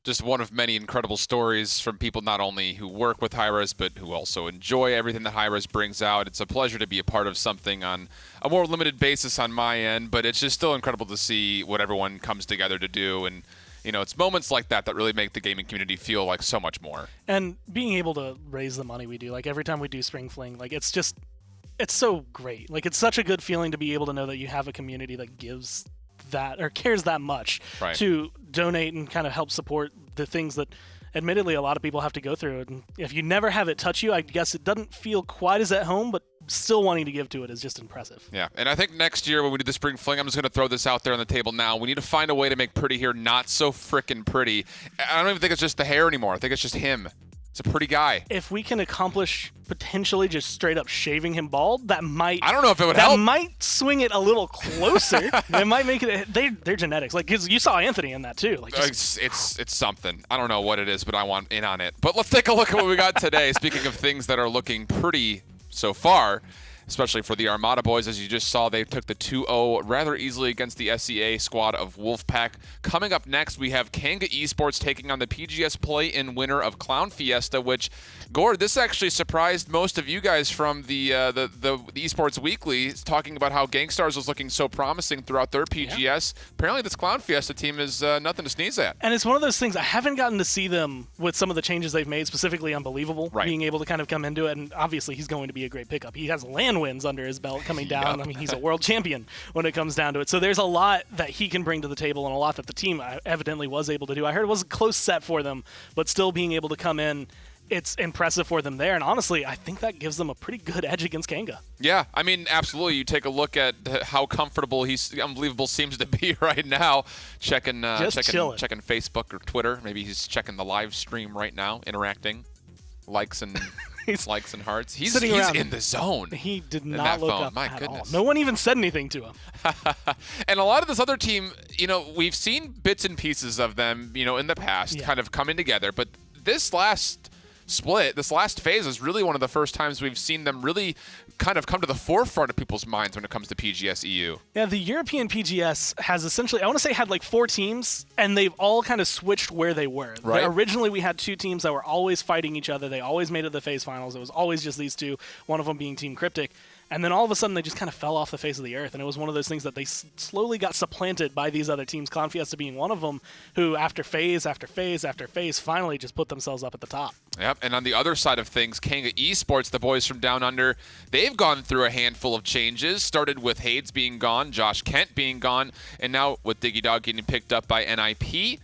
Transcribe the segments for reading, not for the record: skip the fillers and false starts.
just one of many incredible stories from people not only who work with Hi-Rez, but who also enjoy everything that Hi-Rez brings out. It's a pleasure to be a part of something on a more limited basis on my end, but it's just still incredible to see what everyone comes together to do. And, it's moments like that that really make the gaming community feel like so much more. And being able to raise the money we do, like every time we do Spring Fling, like it's so great. Like it's such a good feeling to be able to know that you have a community that gives that or cares that much Right. to donate and kind of help support the things that admittedly a lot of people have to go through. And if you never have it touch you, I guess it doesn't feel quite as at home, but still wanting to give to it is just impressive. Yeah, and I think next year when we do the Spring Fling, I'm just going to throw this out there on the table now. We need to find a way to make Pretty here not so frickin' pretty. I don't even think it's just the hair anymore. I think it's just him. It's a pretty guy. If we can accomplish potentially just straight up shaving him bald, that might... I don't know if it would that help. might swing it a little closer. It might make it... They're genetics. Like, 'cause you saw Anthony in that, too. Like, It's something. I don't know what it is, but I want in on it. But let's take a look at what we got today. Speaking of things that are looking pretty so far, especially for the Armada boys. As you just saw, they took the 2-0 rather easily against the SEA squad of Wolfpack. Coming up next, we have Kanga Esports taking on the PGS play-in winner of Clown Fiesta, which, Gord, this actually surprised most of you guys from the Esports Weekly, talking about how Gangstars was looking so promising throughout their PGS. Yeah. Apparently, this Clown Fiesta team is nothing to sneeze at. And it's one of those things, I haven't gotten to see them with some of the changes they've made, specifically Unbelievable, right. Being able to kind of come into it, and obviously he's going to be a great pickup. He has land wins under his belt coming down. Yep. I mean, he's a world champion when it comes down to it. So there's a lot that he can bring to the table and a lot that the team evidently was able to do. I heard it was a close set for them, but still being able to come in, it's impressive for them there. And honestly, I think that gives them a pretty good edge against Kanga. Yeah, I mean, absolutely. You take a look at how comfortable Unbelievable seems to be right now, checking Facebook or Twitter. Maybe he's checking the live stream right now, interacting, likes and likes and hearts. He's in the zone. He did not look phone. up My at goodness. all. No one even said anything to him. And a lot of this other team, we've seen bits and pieces of them, in the past kind of coming together. But this last split, this last phase is really one of the first times we've seen them really kind of come to the forefront of people's minds when it comes to PGS EU. Yeah, the European PGS has essentially, I want to say, had like 4 teams, and they've all kind of switched where they were. Right. Originally, we had 2 teams that were always fighting each other. They always made it to the phase finals. It was always just these 2, one of them being Team Cryptic. And then all of a sudden, they just kind of fell off the face of the earth. And it was one of those things that they slowly got supplanted by these other teams, Clown Fiesta being one of them, who after phase after phase after phase finally just put themselves up at the top. Yep, and on the other side of things, Kanga Esports, the boys from down under, they've gone through a handful of changes. Started with Hades being gone, Josh Kent being gone, and now with Diggy Dog getting picked up by NIP.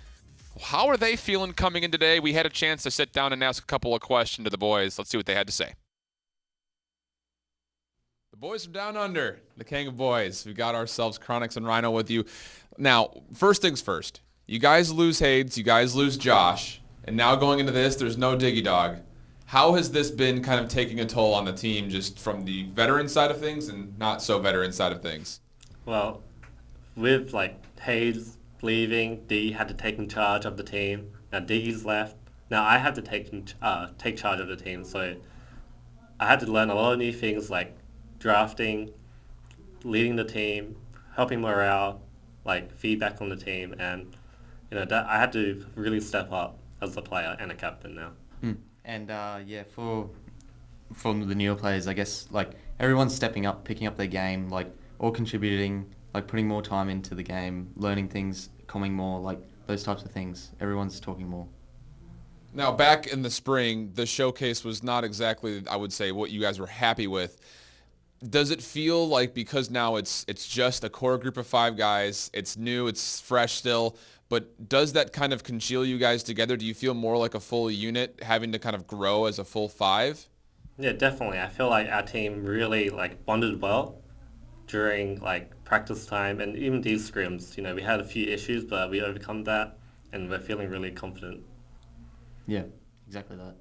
How are they feeling coming in today? We had a chance to sit down and ask a couple of questions to the boys. Let's see what they had to say. The boys from down under, the Kanga boys. We got ourselves Chronix and Rhino with you. Now, first things first. You guys lose Hades, you guys lose Josh, and now going into this, there's no Diggy Dog. How has this been kind of taking a toll on the team just from the veteran side of things and not so veteran side of things? Well, with Hades leaving, D had to take in charge of the team. Now Diggy's left. Now I have to take charge of the team, so I had to learn a lot of new things like drafting, leading the team, helping morale, feedback on the team, and that I had to really step up as a player and a captain now. And for the newer players, I guess everyone's stepping up, picking up their game, all contributing, putting more time into the game, learning things, coming more, those types of things. Everyone's talking more. Now, back in the spring, the showcase was not exactly, I would say, what you guys were happy with. Does it feel like, because now it's just a core group of 5 guys, it's new, it's fresh still, but does that kind of congeal you guys together? Do you feel more like a full unit having to kind of grow as a full 5? Yeah, definitely. I feel like our team really bonded well during practice time and even these scrims. We had a few issues, but we overcome that, and we're feeling really confident. Yeah, exactly that.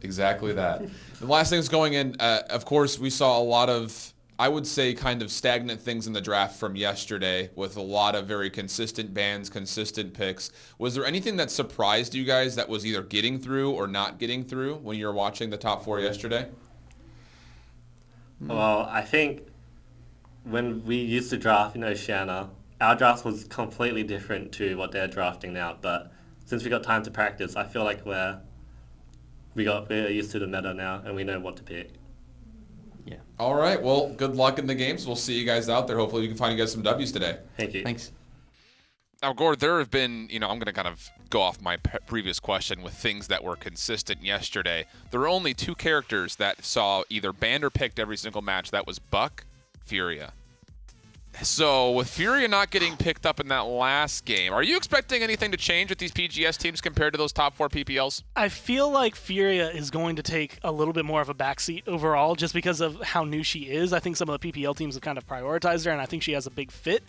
Exactly that. The last thing is going in, of course, we saw a lot of, I would say, kind of stagnant things in the draft from yesterday with a lot of very consistent bans, consistent picks. Was there anything that surprised you guys that was either getting through or not getting through when you were watching the top 4 yesterday? Well, I think when we used to draft in Oceania, our draft was completely different to what they're drafting now, but since we got time to practice, I feel like we're used to the meta now, and we know what to pick. Yeah. All right. Well, good luck in the games. We'll see you guys out there. Hopefully, we can find you guys some W's today. Thank you. Thanks. Now, Gord, there have been, I'm going to kind of go off my previous question with things that were consistent yesterday. There were only two characters that saw either banned or picked every single match. That was Buck, Furia. So, with Furia not getting picked up in that last game, are you expecting anything to change with these PGS teams compared to those top 4 PPLs? I feel like Furia is going to take a little bit more of a backseat overall just because of how new she is. I think some of the PPL teams have kind of prioritized her, and I think she has a big fit.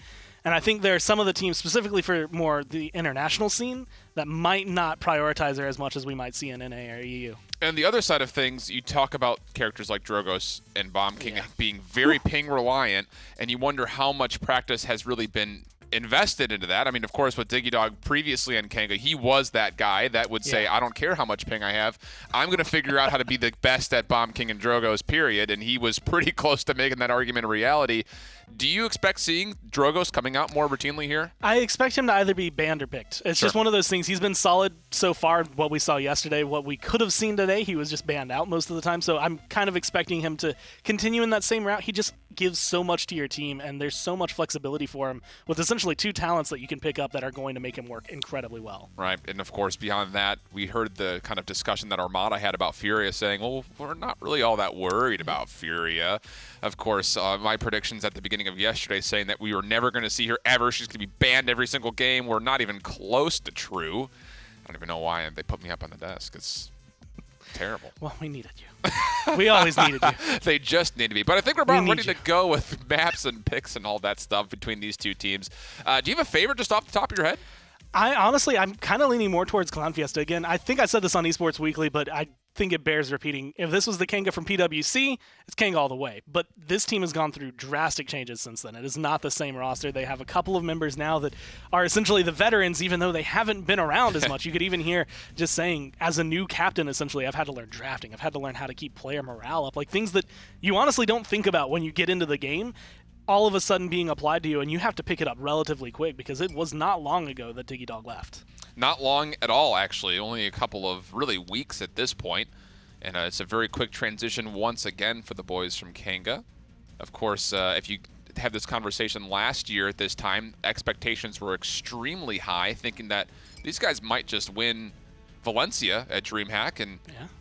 And I think there are some of the teams, specifically for more the international scene, that might not prioritize her as much as we might see in NA or EU. And the other side of things, you talk about characters like Drogos and Bomb King being very ping reliant, and you wonder how much practice has really been invested into that. I mean, of course, with DiggyDog previously on Kanga, he was that guy that would say, I don't care how much ping I have, I'm going to figure out how to be the best at Bomb King and Drogos, period. And he was pretty close to making that argument a reality. Do you expect seeing Drogos coming out more routinely here? I expect him to either be banned or picked. It's just one of those things. He's been solid so far. What we saw yesterday, what we could have seen today, he was just banned out most of the time. So I'm kind of expecting him to continue in that same route. He just gives so much to your team, and there's so much flexibility for him with essentially 2 talents that you can pick up that are going to make him work incredibly well. Right, and of course, beyond that, we heard the kind of discussion that Armada had about Furia saying, well, we're not really all that worried about Furia. Of course, my predictions at the beginning of yesterday saying that we were never going to see her ever. She's going to be banned every single game were not even close to true. I don't even know why they put me up on the desk. It's terrible. Well, we needed you. We always needed you. They just need to be. But I think we're about ready to go with maps and picks and all that stuff between these two teams. Do you have a favorite just off the top of your head? I'm kind of leaning more towards Clown Fiesta. Again, I think I said this on Esports Weekly, but I think it bears repeating. If this was the Kanga from PWC, it's Kanga all the way. But this team has gone through drastic changes since then. It is not the same roster. They have a couple of members now that are essentially the veterans, even though they haven't been around as much. You could even hear just saying, as a new captain, essentially, I've had to learn drafting. I've had to learn how to keep player morale up. Like things that you honestly don't think about when you get into the game, all of a sudden being applied to you, and you have to pick it up relatively quick because it was not long ago that DiggyDog left. Not long at all, actually. Only a couple of really weeks at this point. And it's a very quick transition once again for the boys from Kanga. Of course, if you had this conversation last year at this time, expectations were extremely high, thinking that these guys might just win Valencia at DreamHack, and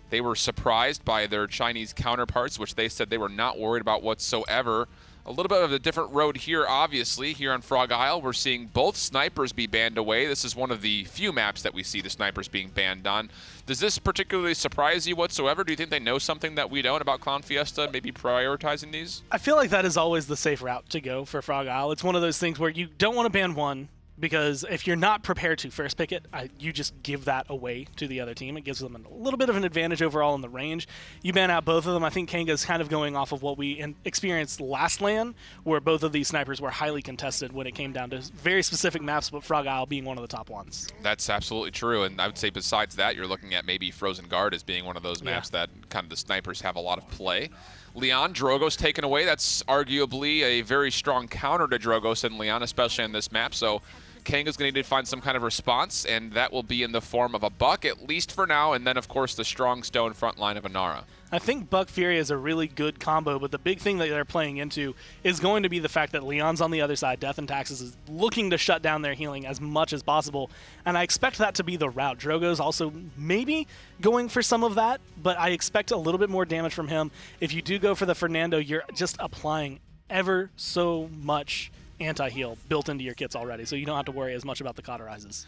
they were surprised by their Chinese counterparts, which they said they were not worried about whatsoever. A little bit of a different road here, obviously. Here on Frog Isle, we're seeing both snipers be banned away. This is one of the few maps that we see the snipers being banned on. Does this particularly surprise you whatsoever? Do you think they know something that we don't about Clown Fiesta, maybe prioritizing these? I feel like that is always the safe route to go for Frog Isle. It's one of those things where you don't want to ban one, because if you're not prepared to first pick it, you just give that away to the other team. It gives them a little bit of an advantage overall in the range. You ban out both of them. I think Kanga's kind of going off of what we experienced last LAN, where both of these snipers were highly contested when it came down to very specific maps, but Frog Isle being one of the top ones. That's absolutely true, and I would say besides that, you're looking at maybe Frozen Guard as being one of those maps that kind of the snipers have a lot of play. Leon, Drogos taken away. That's arguably a very strong counter to Drogos and Leon, especially on this map, so Kanga's going to need to find some kind of response, and that will be in the form of a Buck, at least for now, and then, of course, the strong stone front line of Anara. I think Buck Fury is a really good combo, but the big thing that they're playing into is going to be the fact that Leon's on the other side. Death and Taxes is looking to shut down their healing as much as possible, and I expect that to be the route. Drogo's also maybe going for some of that, but I expect a little bit more damage from him. If you do go for the Fernando, you're just applying ever so much anti-heal built into your kits already, so you don't have to worry as much about the cauterizes.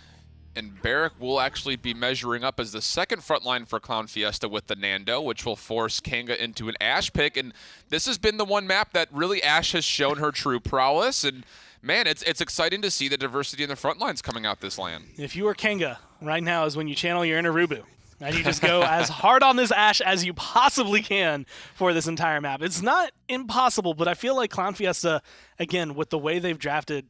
And Barrick will actually be measuring up as the second front line for Clown Fiesta with the Nando, which will force Kanga into an Ashe pick. And this has been the one map that really Ashe has shown her true prowess. And man, it's exciting to see the diversity in the front lines coming out this LAN. If you are Kanga, right now is when you channel your inner Rubu. And you just go as hard on this Ashe as you possibly can for this entire map. It's not impossible, but I feel like Clown Fiesta, again, with the way they've drafted,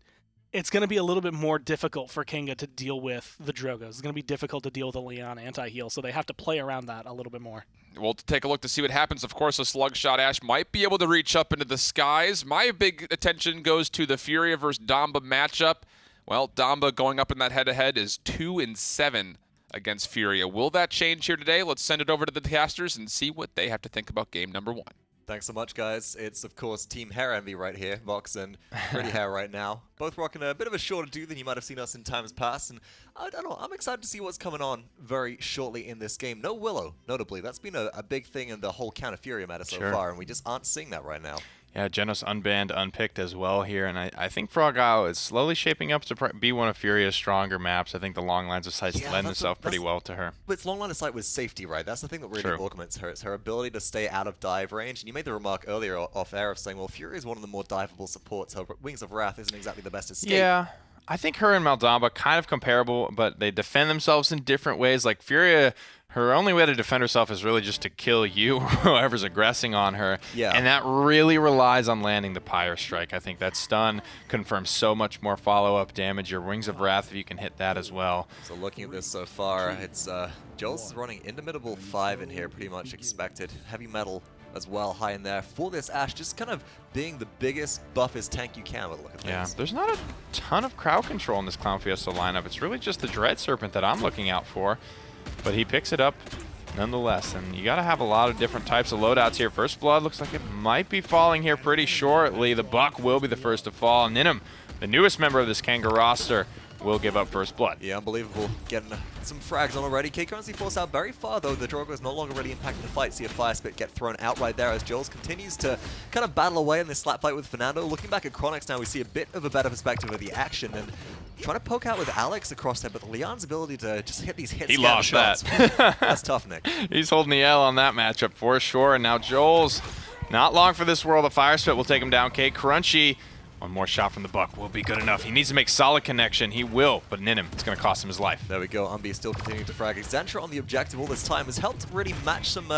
it's going to be a little bit more difficult for Kanga to deal with the Drogos. It's going to be difficult to deal with the Leon anti-heal, so they have to play around that a little bit more. We'll take a look to see what happens. Of course, a Slugshot Ashe might be able to reach up into the skies. My big attention goes to the Furia versus Damba matchup. Well, Damba going up in that head-to-head is 2-7 against Furia. Will that change here today? Let's send it over to the casters and see what they have to think about game number 1. Thanks so much, guys. It's, of course, Team Hair Envy right here, Vox and Pretty Hair right now. Both rocking a bit of a shorter do than you might have seen us in times past, and I don't know, I'm excited to see what's coming on very shortly in this game. No Willow, notably. That's been a big thing in the whole Counter Furia meta so far, and we just aren't seeing that right now. Yeah, Genos unbanned, unpicked as well here, and I think Frog Isle is slowly shaping up to be one of Furia's stronger maps. I think the long lines of sight lend themselves pretty well to her. But it's long line of sight with safety, right? That's the thing that really augments her. It's her ability to stay out of dive range. And you made the remark earlier off air of saying, well, Furia is one of the more diveable supports. Her Wings of Wrath isn't exactly the best escape. Yeah. I think her and Maldamba kind of comparable, but they defend themselves in different ways. Like Furia, her only way to defend herself is really just to kill you, whoever's aggressing on her. Yeah. And that really relies on landing the Pyre Strike. I think that stun confirms so much more follow-up damage. Your Wings of Wrath, if you can hit that as well. So looking at this so far, it's Joel's is running Indomitable 5 in here, pretty much expected. Heavy Metal as well, high in there for this Ashe, just kind of being the biggest, buffest tank you can with a look at things. Yeah, there's not a ton of crowd control in this Clown Fiesta lineup. It's really just the Dread Serpent that I'm looking out for, but he picks it up nonetheless, and you got to have a lot of different types of loadouts here. First Blood looks like it might be falling here pretty shortly. The Buck will be the first to fall, and Ninham, the newest member of this Kanga roster, will give up First Blood. Yeah, unbelievable. Getting some frags on already. K-Currency forced out very far, though. The Drogo is no longer really impacting the fight. See a Fire Spit get thrown out right there as Jules continues to kind of battle away in this slap fight with Fernando. Looking back at Chronix now, we see a bit of a better perspective of the action and trying to poke out with Alex across there, but Leon's ability to just hit these hits. He lost shots. that. That's tough, Nick. He's holding the L on that matchup for sure, and now Joel's not long for this world. The Fire Spit will take him down. K-Crunchy, one more shot from the Buck will be good enough. He needs to make solid connection. He will, but Ninham, it's going to cost him his life. There we go. Umbi still continuing to frag. Xantra on the objective all this time has helped really match some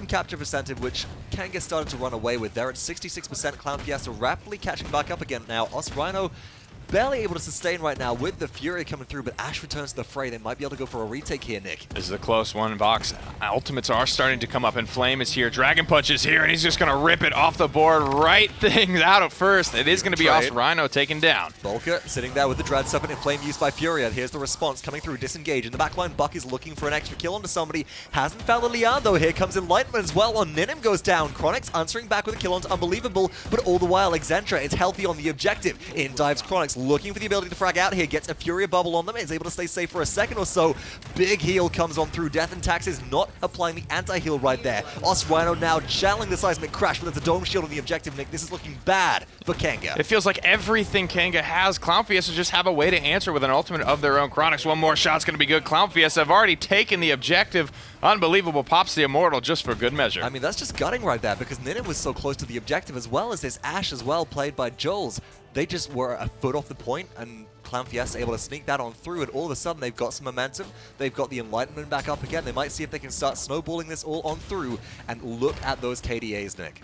capture percentage, which Kanga started to run away with. They're at 66%. Clown Fiesta rapidly catching back up again now. Us Rhino barely able to sustain right now with the Fury coming through, but Ashe returns to the fray. They might be able to go for a retake here, Nick. This is a close one. Vox ultimates are starting to come up, and Flame is here. Dragon Punch is here, and he's just going to rip it off the board. Right things out at first. It is going to be Us Rhino taken down. Volker sitting there with the Dread Serpent and Flame used by Fury. Here's the response coming through. Disengage. In the backline, Buck is looking for an extra kill onto somebody. Hasn't found the Lian, though. Here comes Enlightenment as well on Ninham goes down. Chronix answering back with a kill onto Unbelievable, but all the while, Xantra is healthy on the objective. In dives Chronix, looking for the ability to frag out here, gets a Fury bubble on them, is able to stay safe for a second or so. Big heal comes on through. Death and Tax is not applying the anti-heal right there. Us Rhino now channeling the seismic crash, but there's a dome shield on the objective, Nick. This is looking bad for Kanga. It feels like everything Kanga has, Clown Fiesta just have a way to answer with an ultimate of their own. Chronix, one more shot's going to be good. Clown Fiesta have already taken the objective. Unbelievable pops the Immortal just for good measure. I mean, that's just gutting right there because Ninham was so close to the objective as well as this Ashe as well, played by Joels. They just were a foot off the point, and Clown Fiesta able to sneak that on through, and all of a sudden they've got some momentum. They've got the Enlightenment back up again. They might see if they can start snowballing this all on through, and look at those KDAs, Nick.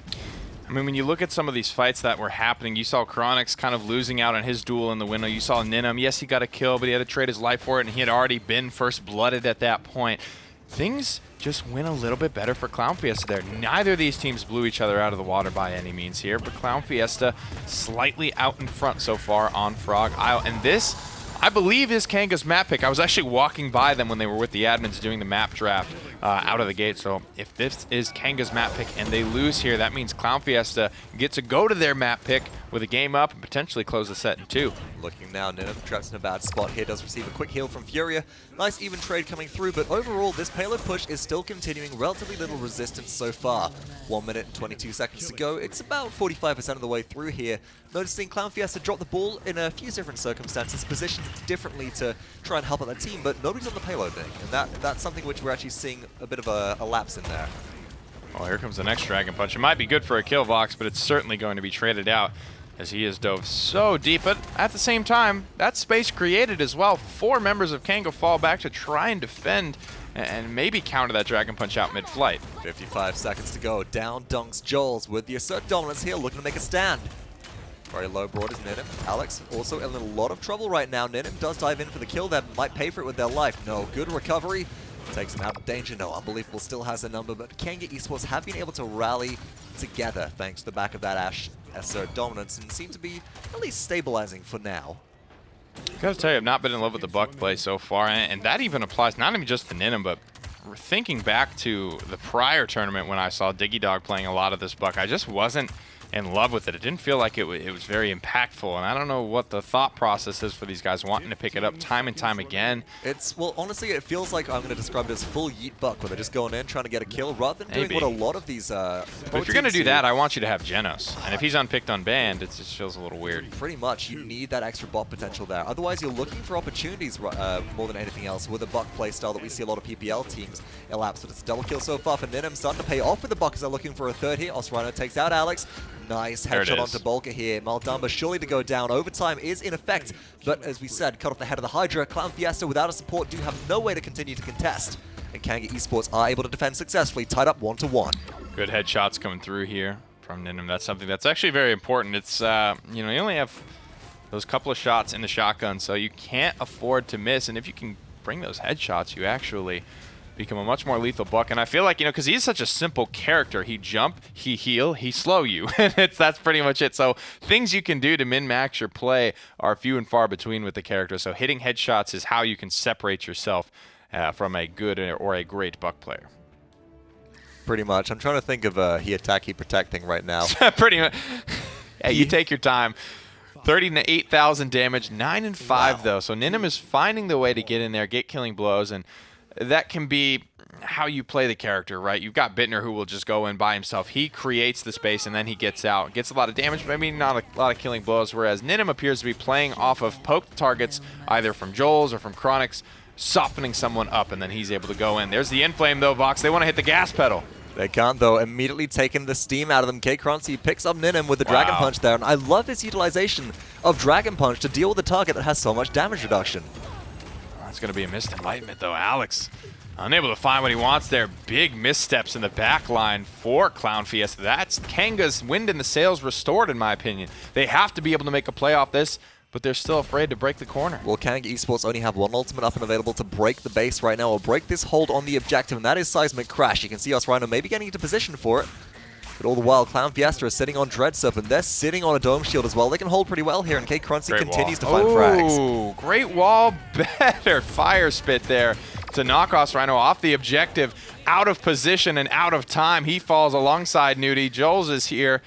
I mean, when you look at some of these fights that were happening, you saw Chronix kind of losing out on his duel in the window. You saw Ninham, yes, he got a kill, but he had to trade his life for it, and he had already been first blooded at that point. Things just went a little bit better for Clown Fiesta there. Neither of these teams blew each other out of the water by any means here, but Clown Fiesta slightly out in front so far on Frog Isle. And this, I believe, is Kanga's map pick. I was actually walking by them when they were with the admins doing the map draft out of the gate. So if this is Kanga's map pick and they lose here, that means Clown Fiesta get to go to their map pick with a game up and potentially close the set in 2. Looking now, Ninham traps in a bad spot here, does receive a quick heal from Furia. Nice even trade coming through, but overall this payload push is still continuing. Relatively little resistance so far. 1 minute and 22 seconds to go. It's about 45% of the way through here. Noticing Clown Fiesta drop the ball in a few different circumstances, positioned differently to try and help out that team, but nobody's on the payload, Nick. And that's something which we're actually seeing a bit of a lapse in there. Oh, here comes the next Dragon Punch. It might be good for a kill, Vox, but it's certainly going to be traded out as he has dove so deep. But at the same time, that space created as well. 4 members of Kanga fall back to try and defend and maybe counter that Dragon Punch out mid-flight. 55 seconds to go. Down dunks Joels with the assert dominance here, looking to make a stand. Very low broad is Ninham. Alex also in a lot of trouble right now. Ninham does dive in for the kill that might pay for it with their life. No, good recovery. Takes him out of danger. No, Unbelievable still has a number, but Kanga Esports have been able to rally together thanks to the back of that Ashe assert dominance and seem to be at least stabilizing for now. Gotta tell you, I've not been in love with the Buck play so far, and that even applies not even just to Ninum, but thinking back to the prior tournament when I saw Diggy Dog playing a lot of this Buck, I just wasn't in love with it. It didn't feel like it was very impactful, and I don't know what the thought process is for these guys wanting to pick it up time and time again. Well, honestly, it feels like I'm going to describe it as full yeet Buck, where they're just going in, trying to get a kill, rather than doing what a lot of these But if you're going to do that, I want you to have Genos. And if he's unpicked, unbanned, it just feels a little weird. Pretty much, you need that extra bot potential there. Otherwise, you're looking for opportunities more than anything else with a Buck playstyle that we see a lot of PPL teams elapse. But it's a double kill so far for Ninum, starting to pay off with the Buck as they're looking for a third here. Osrhino takes out Alex. Nice headshot onto Bolka here. Maldamba surely to go down. Overtime is in effect, but as we said, cut off the head of the Hydra. Clown Fiesta without a support do have no way to continue to contest. And Kanga Esports are able to defend successfully, tied up 1-1. Good headshots coming through here from Ninum. That's something that's actually very important. It's, you know, you only have those couple of shots in the shotgun, so you can't afford to miss. And if you can bring those headshots, you actually become a much more lethal Buck. And I feel like, you know, because he's such a simple character, he jump, he heal, he slow you. And that's pretty much it. So things you can do to min-max your play are few and far between with the character. So hitting headshots is how you can separate yourself from a good or a great Buck player. Pretty much. I'm trying to think of he attack, he protect thing right now. Pretty much. Hey, you take your time. 38,000 damage, 9-5 though. So Ninum is finding the way to get in there, get killing blows, and that can be how you play the character, right? You've got Bittner who will just go in by himself. He creates the space and then he gets out. Gets a lot of damage, but maybe not a lot of killing blows, whereas Ninum appears to be playing off of poked targets, either from Joel's or from Chronix, softening someone up, and then he's able to go in. There's the inflame though, Vox. They want to hit the gas pedal. They can't, though. Immediately taking the steam out of them. K-Crunchy picks up Ninum with the Dragon Punch there, and I love his utilization of Dragon Punch to deal with a target that has so much damage reduction. That's going to be a missed enlightenment, though. Alex unable to find what he wants there. Big missteps in the back line for Clown Fiesta. That's Kanga's wind in the sails restored, in my opinion. They have to be able to make a play off this, but they're still afraid to break the corner. Well, Kanga Esports only have one ultimate up and available to break the base right now, or break this hold on the objective, and that is Seismic Crash. You can see Osrhino maybe getting into position for it, but all the while, Clown Fiesta is sitting on Dread Serpent. They're sitting on a Dome Shield as well. They can hold pretty well here, and K-Crunchy continues to find frags. Oh, great wall, better fire spit there to knock Osrhino off the objective, out of position and out of time. He falls alongside Nudie. Joel's is here.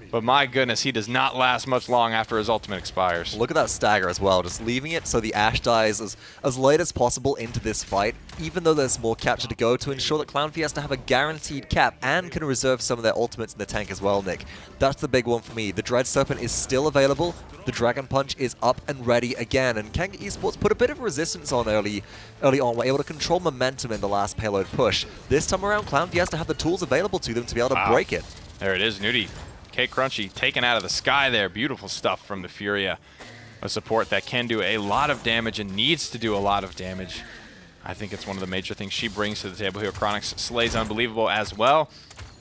But my goodness, he does not last much long after his ultimate expires. Look at that stagger as well, just leaving it so the Ashe dies as late as possible into this fight, even though there's more capture to go, to ensure that Clown Fiesta have a guaranteed cap and can reserve some of their ultimates in the tank as well, Nick. That's the big one for me. The Dread Serpent is still available. The Dragon Punch is up and ready again, and Kanga Esports put a bit of resistance on early on. Were able to control momentum in the last payload push. This time around, Clown Fiesta have the tools available to them to be able to break it. There it is, Nudie. K-Crunchy taken out of the sky there. Beautiful stuff from the Furia. A support that can do a lot of damage and needs to do a lot of damage. I think it's one of the major things she brings to the table here. Chronix slays unbelievable as well.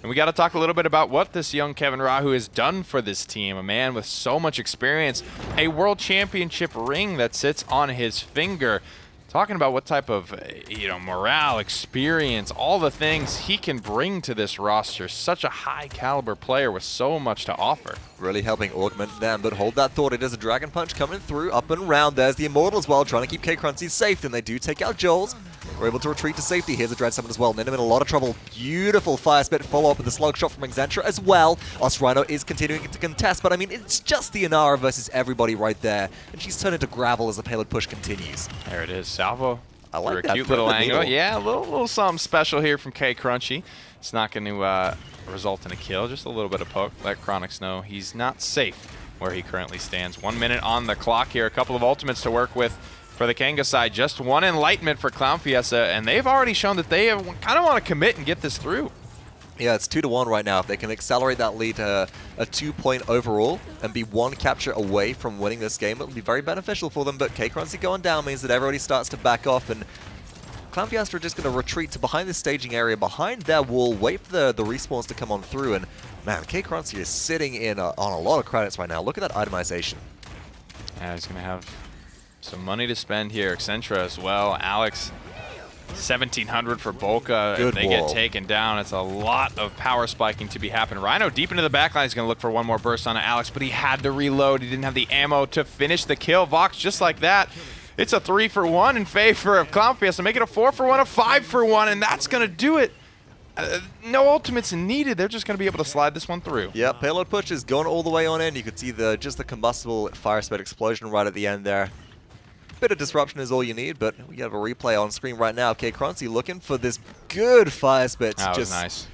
And we got to talk a little bit about what this young Kevin Rahu has done for this team. A man with so much experience. A world championship ring that sits on his finger. Talking about what type of, you know, morale, experience, all the things he can bring to this roster. Such a high caliber player with so much to offer. Really helping augment them, but hold that thought. It is a Dragon Punch coming through, up and around. There's the Immortal as well, trying to keep K-Crunchy safe, and they do take out Joel's. We're able to retreat to safety. Here's a Dread Summon as well. Ninum in a lot of trouble. Beautiful Fire Spit follow-up with the Slug Shot from Excentra as well. Osrhino is continuing to contest, but I mean, it's just the Inara versus everybody right there, and she's turned into gravel as the payload push continues. There it is. Salvo. I like for that. A cute little angle. Yeah, a little something special here from K-Crunchy. It's not going to result in a kill, just a little bit of poke. Let Chronix know he's not safe where he currently stands. 1 minute on the clock here. A couple of ultimates to work with for the Kanga side. Just one enlightenment for Clown Fiesta, and they've already shown that they kind of want to commit and get this through. Yeah, it's 2-1 right now. If they can accelerate that lead to a 2-point overall and be one capture away from winning this game, it'll be very beneficial for them. But K-Crunchy going down means that everybody starts to back off, and Clown Fiesta are just going to retreat to behind the staging area, behind their wall, wait for the respawns to come on through. And man, K-Crunchy is sitting in on a lot of credits right now. Look at that itemization. Yeah, he's going to have some money to spend here. Excentra as well. Alex 1700 for Bolka. Good If they wall. get taken down, it's a lot of power spiking to be happening. Rhino deep into the backline. He's going to look for one more burst on Alex, but he had to reload. He didn't have the ammo to finish the kill. Vox just like that. It's a 3-for-1 in favor of Clown Fiesta. Make it a 4-for-1, a 5-for-1, and that's going to do it. No ultimates needed. They're just going to be able to slide this one through. Yeah, payload push is going all the way on in. You could see just the combustible fire spit explosion right at the end there. Bit of disruption is all you need, but we have a replay on screen right now. Kcrunchy looking for this good fire spit. That was Just nice.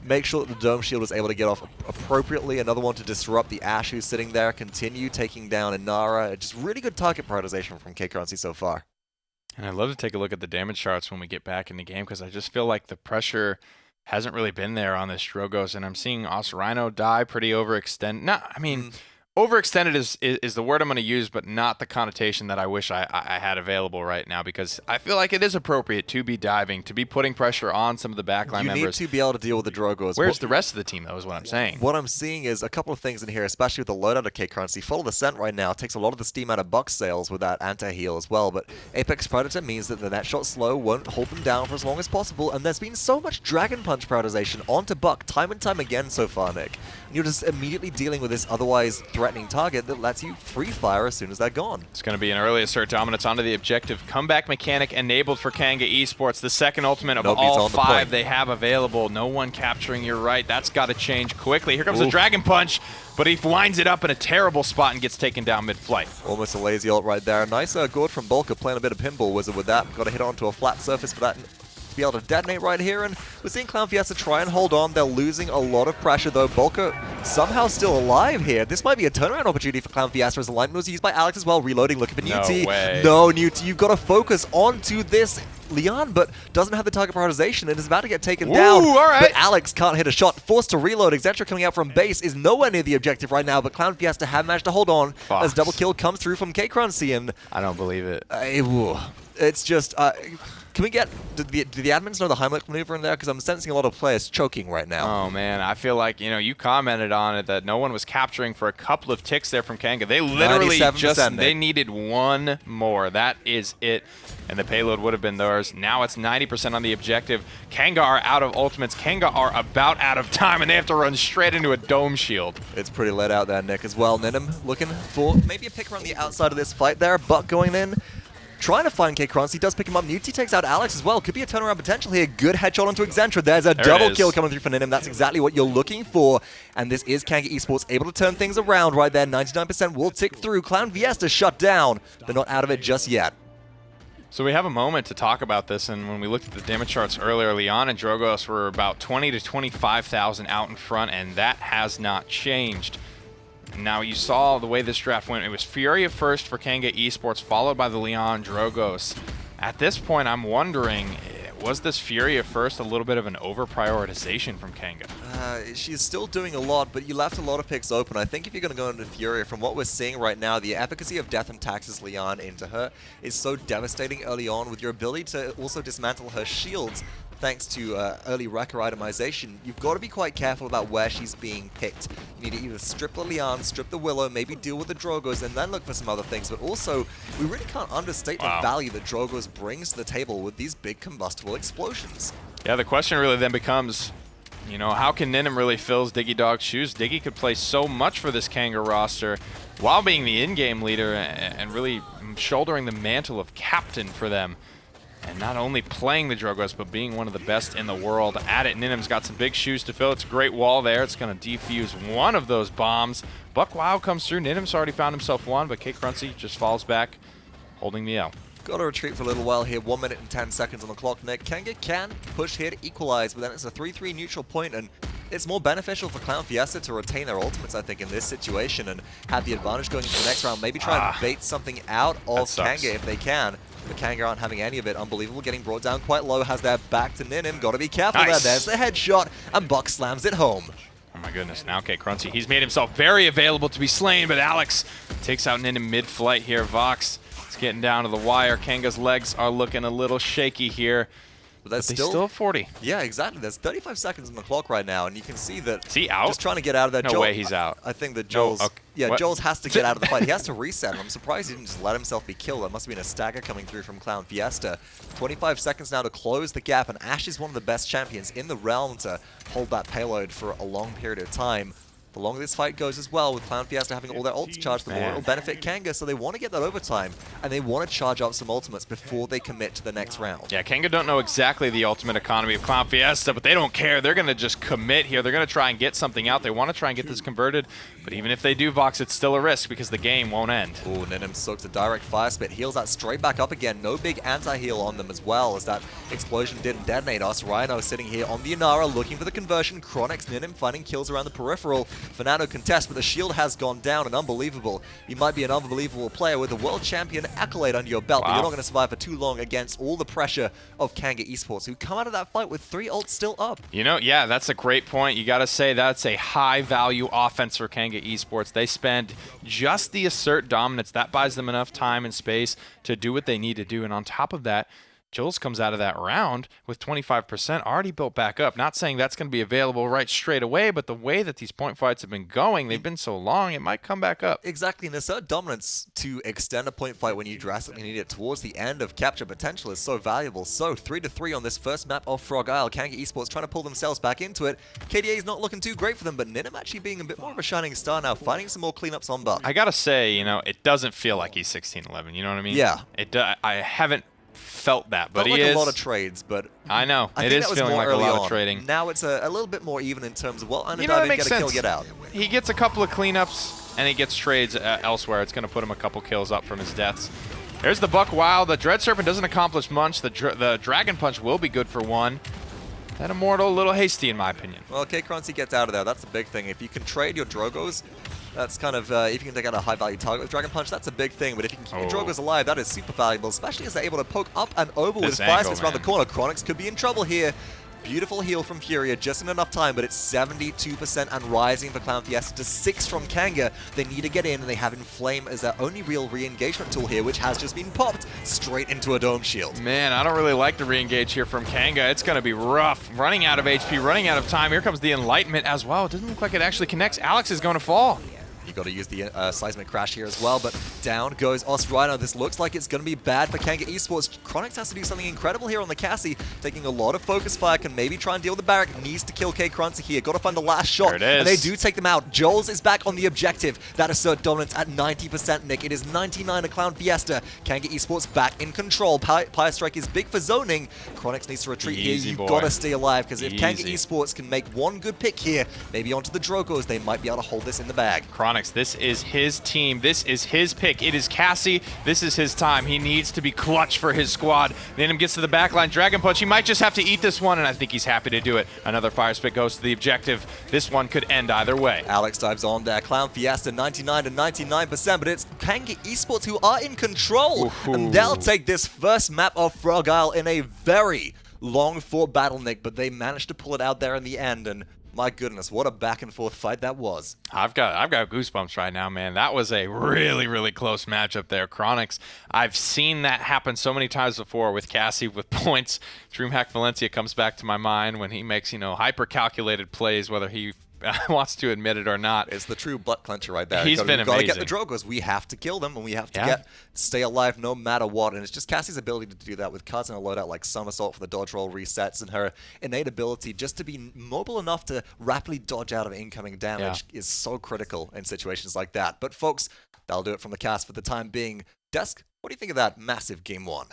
make sure that the dome shield was able to get off appropriately. Another one to disrupt the Ash who's sitting there. Continue taking down Inara. Just really good target prioritization from Kcrunchy so far. And I'd love to take a look at the damage charts when we get back in the game, because I just feel like the pressure hasn't really been there on this Drogos, and I'm seeing Rhino die pretty overextended. No, I mean, overextended is the word I'm going to use, but not the connotation that I wish I had available right now, because I feel like it is appropriate to be diving, to be putting pressure on some of the backline members. You need to be able to deal with the Drogos. Where's the rest of the team, though, is what I'm saying. What I'm seeing is a couple of things in here, especially with the loadout of Kcrunchy. Follow the Scent right now takes a lot of the steam out of Buck's sails with that anti-heal as well, but Apex Predator means that the net shot slow won't hold them down for as long as possible, and there's been so much Dragon Punch prioritization onto Buck time and time again so far, Nick. And you're just immediately dealing with this otherwise threatening target that lets you free fire as soon as they're gone. It's going to be an early assert dominance onto the objective. Comeback mechanic enabled for Kanga Esports. The second ultimate of Nobody's all on the 5 point. they have available. No one capturing your right. That's got to change quickly. Here comes the Dragon Punch, but he winds it up in a terrible spot and gets taken down mid-flight. Almost a lazy ult right there. Nice gourd from Bolka playing a bit of pinball wizard with that. Got to hit onto a flat surface for that to be able to detonate right here, and we're seeing Clown Fiesta try and hold on. They're losing a lot of pressure though. Bolka somehow still alive here. This might be a turnaround opportunity for Clown Fiesta as the line was used by Alex as well. Reloading, looking for No Newt. way. No, Newt, you've got to focus onto this. Leon, but doesn't have the target prioritization and is about to get taken down. All right. But Alex can't hit a shot. Forced to reload. Xentra coming out from base is nowhere near the objective right now, but Clown Fiesta have managed to hold on as double kill comes through from Kcrunchy, and I don't believe it. it's just... can we get... Do the admins know the Heimlich maneuver in there? Because I'm sensing a lot of players choking right now. Oh, man. I feel like, you commented on it that no one was capturing for a couple of ticks there from Kanga. They literally 97%, they needed one more. That is it. And the payload would have been theirs. Now it's 90% on the objective. Kanga are out of ultimates. Kanga are about out of time, and they have to run straight into a dome shield. It's pretty let out there, Nick, as well. Ninim looking for maybe a pick around the outside of this fight there. Buck going in. Trying to find Kcrunchy, does pick him up. Newty takes out Alex as well. Could be a turnaround potential here. Good headshot onto Xentra. There's a double kill coming through for Ninim. That's exactly what you're looking for. And this is Kanga Esports able to turn things around right there. 99% will tick through. Clown Fiesta shut down. They're not out of it just yet. So we have a moment to talk about this, and when we looked at the damage charts earlier, Leon and Drogos were about 20 to 25,000 out in front, and that has not changed. Now, you saw the way this draft went. It was Furia first for Kanga Esports, followed by the Leon Drogos. At this point, I'm wondering, was this Furia first a little bit of an over-prioritization from Kanga? She's still doing a lot, but you left a lot of picks open. I think if you're going to go into Furia, from what we're seeing right now, the efficacy of Death and Taxes Leon into her is so devastating early on, with your ability to also dismantle her shields thanks to early wrecker itemization. You've got to be quite careful about where she's being picked. You need to either strip the Leon, strip the Willow, maybe deal with the Drogos, and then look for some other things. But also, we really can't understate the value that Drogos brings to the table with these big combustible explosions. Yeah, the question really then becomes, how can Ninim really fill Diggy Dog's shoes? Diggy could play so much for this Kanga roster while being the in-game leader and really shouldering the mantle of captain for them. And not only playing the Drogos, but being one of the best in the world at it. Ninim's got some big shoes to fill. It's a great wall there. It's going to defuse one of those bombs. Buck Wow comes through. Ninim's already found himself one, but Kcrunchy just falls back, holding the L. Got to retreat for a little while here. 1 minute and 10 seconds on the clock, Nick. Kanga can push here to equalize, but then it's a 3-3 neutral point, and it's more beneficial for Clown Fiesta to retain their ultimates, I think, in this situation and have the advantage going into the next round. Maybe try and bait something out of Kanga if they can. But Kanga aren't having any of it. Unbelievable, getting brought down quite low. Has their back to Ninim. Got to be careful there. There's the headshot, and Buck slams it home. Oh my goodness, now Kcrunchy. He's made himself very available to be slain, but Alex takes out Ninim mid-flight here. Vox is getting down to the wire. Kanga's legs are looking a little shaky here. But there's They still have 40. Yeah, exactly. There's 35 seconds on the clock right now, and you can see that Is he out? just trying to get out of there. No way he's out. I think that Joel's... okay. Yeah, What? Joel's has to get out of the fight. He has to reset. I'm surprised he didn't just let himself be killed. That must have been a stagger coming through from Clown Fiesta. 25 seconds now to close the gap, and Ash is one of the best champions in the realm to hold that payload for a long period of time. The longer this fight goes as well, with Clown Fiesta having all their ults charged, the more it will benefit Kanga, so they want to get that overtime, and they want to charge up some ultimates before they commit to the next round. Yeah, Kanga don't know exactly the ultimate economy of Clown Fiesta, but they don't care. They're going to just commit here. They're going to try and get something out. They want to try and get this converted, but even if they do, Vox, it's still a risk because the game won't end. Ooh, Ninim soaks a direct fire spit, heals that straight back up again. No big anti-heal on them as well, as that explosion didn't detonate us. Rhino sitting here on the Inara looking for the conversion. Chronix, Ninim finding kills around the peripheral. Fernando contest, but the shield has gone down, and unbelievable. You might be an unbelievable player with a world champion accolade under your belt, but you're not going to survive for too long against all the pressure of Kanga Esports, who come out of that fight with 3 ults still up. You know, yeah, that's a great point. You got to say that's a high-value offense for Kanga Esports. They spend just the assert dominance. That buys them enough time and space to do what they need to do, and on top of that, Jules comes out of that round with 25% already built back up. Not saying that's going to be available right straight away, but the way that these point fights have been going, they've been so long, it might come back up. Exactly, and assert dominance to extend a point fight when you drastically need it towards the end of capture potential is so valuable. So 3-3 on this first map of Frog Isle. Kanga Esports trying to pull themselves back into it. KDA is not looking too great for them, but Ninim actually being a bit more of a shining star now, finding some more cleanups on Buck. I got to say, you know, it doesn't feel like he's 16-11, you know what I mean? Yeah. I haven't felt that, but Felt he like is. a lot of trades, but I know. I It think is that was feeling more like a early lot on. of trading. Now it's a little bit more even in terms of, well, I'm You know, that get makes a kill, sense. get out. He gets a couple of cleanups, and he gets trades elsewhere. It's going to put him a couple kills up from his deaths. There's the Buck Wild. The Dread Serpent doesn't accomplish much. The Dragon Punch will be good for 1. That Immortal, a little hasty in my opinion. Well, K-Crunchy gets out of there. That's the big thing. If you can trade your Drogos, that's kind of, if you can take out a high-value target with Dragon Punch, that's a big thing. But if you can keep your Drogos alive, that is super valuable, especially as they're able to poke up and over with fire spits around the corner. Chronix could be in trouble here. Beautiful heal from Furia, just in enough time, but it's 72% and rising for Clown Fiesta to 6 from Kanga. They need to get in, and they have Inflame as their only real re-engagement tool here, which has just been popped straight into a Dome Shield. Man, I don't really like the re-engage here from Kanga. It's going to be rough. Running out of HP, running out of time. Here comes the Enlightenment as well. It doesn't look like it actually connects. Alex is going to fall. You got to use the seismic crash here as well, but down goes Os Rhino. This looks like it's going to be bad for Kanga Esports. Chronix has to do something incredible here on the Cassie, taking a lot of focus fire, can maybe try and deal with the Barrack, needs to kill K-Crunchy here, got to find the last shot, There it is. and they do take them out. Joel's is back on the objective. That assert dominance at 90%, Nick. It is 99 to Clown Fiesta. Kanga Esports back in control. Pyre Strike is big for zoning. Chronix needs to retreat Easy, here. boy. You've got to stay alive, because if Kanga Easy. Esports can make one good pick here, maybe onto the Drogos, they might be able to hold this in the bag. Chronix, this is his team. This is his pick. It is Cassie. This is his time. He needs to be clutch for his squad. Nanim gets to the backline. Dragon Punch. He might just have to eat this one, and I think he's happy to do it. Another fire spit goes to the objective. This one could end either way. Alex dives on there. Clown Fiesta 99 to 99%, but it's Kanga Esports who are in control. Ooh. And they'll take this first map of Frog Isle in a very long-fought battle, Nick, but they managed to pull it out there in the end, and my goodness, what a back-and-forth fight that was. I've got goosebumps right now, man. That was a really, really close matchup there. Chronix, I've seen that happen so many times before with Cassie with points. DreamHack Valencia comes back to my mind when he makes, hyper-calculated plays, whether he wants to admit it or not. It's the true butt clencher right there. He's been We've got to get the amazing. Drogos. We have to kill them, and we have to stay alive no matter what. And it's just Cassie's ability to do that with cards in a loadout like Somersault for the dodge roll resets, and her innate ability just to be mobile enough to rapidly dodge out of incoming damage is so critical in situations like that. But folks, that'll do it from the cast for the time being. Desk, what do you think of that massive Game 1?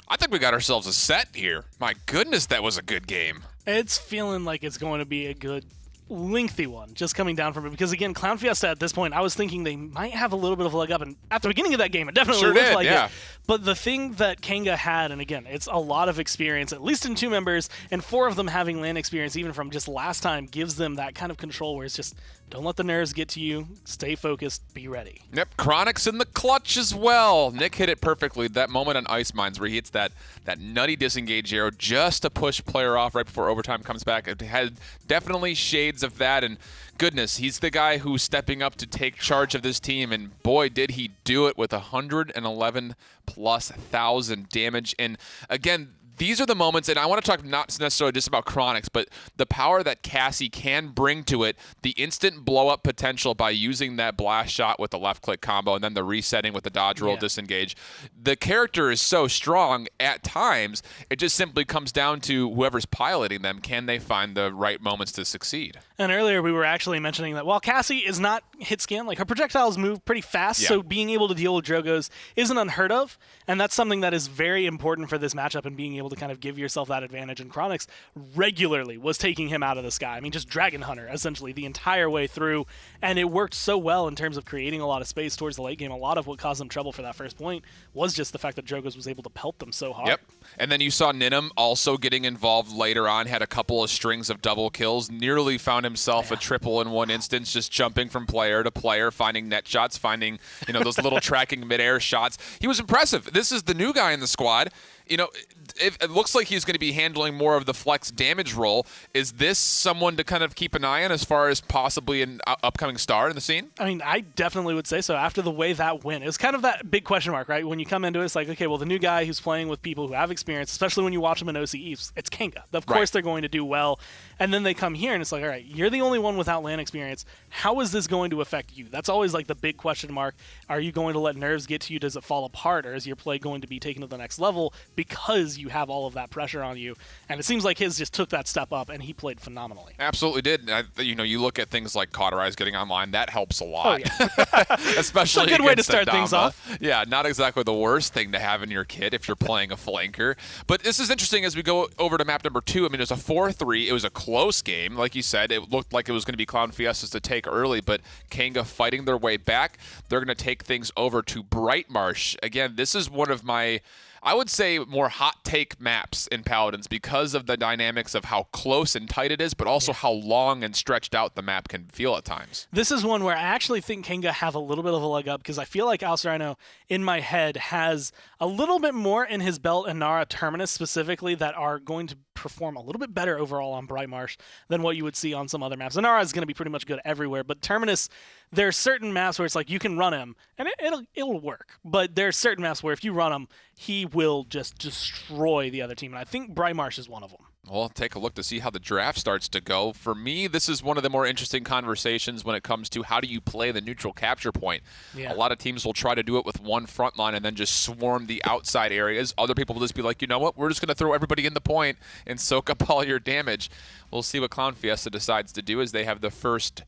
I think we got ourselves a set here. My goodness, that was a good game. It's feeling like it's going to be a good, lengthy one, just coming down from it. Because again, Clown Fiesta at this point, I was thinking they might have a little bit of a leg up. And at the beginning of that game, it definitely Sure looked did, like yeah. it. But the thing that Kanga had, and again, it's a lot of experience, at least in 2 members, and 4 of them having land experience, even from just last time, gives them that kind of control where it's just, don't let the nerves get to you, stay focused, be ready. Yep, Chronix in the clutch as well. Nick hit it perfectly. That moment on Ice Mines where he hits that nutty disengage arrow just to push player off right before overtime comes back. It had definitely shades of that, and goodness, he's the guy who's stepping up to take charge of this team, and boy, did he do it with 111,000+ damage. And again, these are the moments, and I want to talk not necessarily just about Chronix, but the power that Cassie can bring to it, the instant blow-up potential by using that blast shot with the left-click combo and then the resetting with the dodge roll disengage. The character is so strong at times, it just simply comes down to whoever's piloting them. Can they find the right moments to succeed? And earlier we were actually mentioning that while Cassie is not hit scan, like her projectiles move pretty fast, so being able to deal with Drogos isn't unheard of, and that's something that is very important for this matchup and being able to kind of give yourself that advantage. And Chronix regularly was taking him out of the sky. I mean, just Dragon Hunter essentially the entire way through, and it worked so well in terms of creating a lot of space towards the late game. A lot of what caused them trouble for that first point was just the fact that Drogos was able to pelt them so hard. Yep. And then you saw Ninum also getting involved later on, had a couple of strings of double kills, nearly found himself a triple in one instance, just jumping from player to player, finding net shots, finding, those little tracking midair shots. He was impressive. This is the new guy in the squad. It looks like he's going to be handling more of the flex damage role. Is this someone to kind of keep an eye on as far as possibly an upcoming star in the scene? I mean, I definitely would say so. After the way that went, it was kind of that big question mark, right? When you come into it, it's like, okay, well, the new guy who's playing with people who have experience, especially when you watch them in OCE, it's Kanga. Of course they're going to do well. And then they come here, and it's like, all right, you're the only one without LAN experience. How is this going to affect you? That's always like the big question mark. Are you going to let nerves get to you? Does it fall apart? Or is your play going to be taken to the next level because you have all of that pressure on you? And it seems like his just took that step up, and he played phenomenally. Absolutely did. You look at things like Cauterize getting online. That helps a lot. Oh, yeah. Especially it's a good way to against start things off. Yeah, not exactly the worst thing to have in your kit if you're playing a flanker. But this is interesting as we go over to map number 2. I mean, it was a 4-3. It was a close game. Like you said, it looked like it was going to be Clown Fiestas to take early, but Kanga fighting their way back. They're going to take things over to Brightmarsh. Again, this is one of my, I would say, more hot take maps in Paladins because of the dynamics of how close and tight it is, but also how long and stretched out the map can feel at times. This is one where I actually think Kanga have a little bit of a leg up because I feel like Alcerino, in my head, has a little bit more in his belt and Nara Terminus specifically that are going to perform a little bit better overall on Brightmarsh than what you would see on some other maps. And Nara is going to be pretty much good everywhere, but Terminus, there are certain maps where it's like you can run him and it'll work, but there are certain maps where if you run him, he will just destroy the other team, and I think Brightmarsh is one of them. We'll take a look to see how the draft starts to go. For me, this is one of the more interesting conversations when it comes to how do you play the neutral capture point. Yeah. A lot of teams will try to do it with one front line and then just swarm the outside areas. Other people will just be like, you know what, we're just going to throw everybody in the point and soak up all your damage. We'll see what Clown Fiesta decides to do as they have the first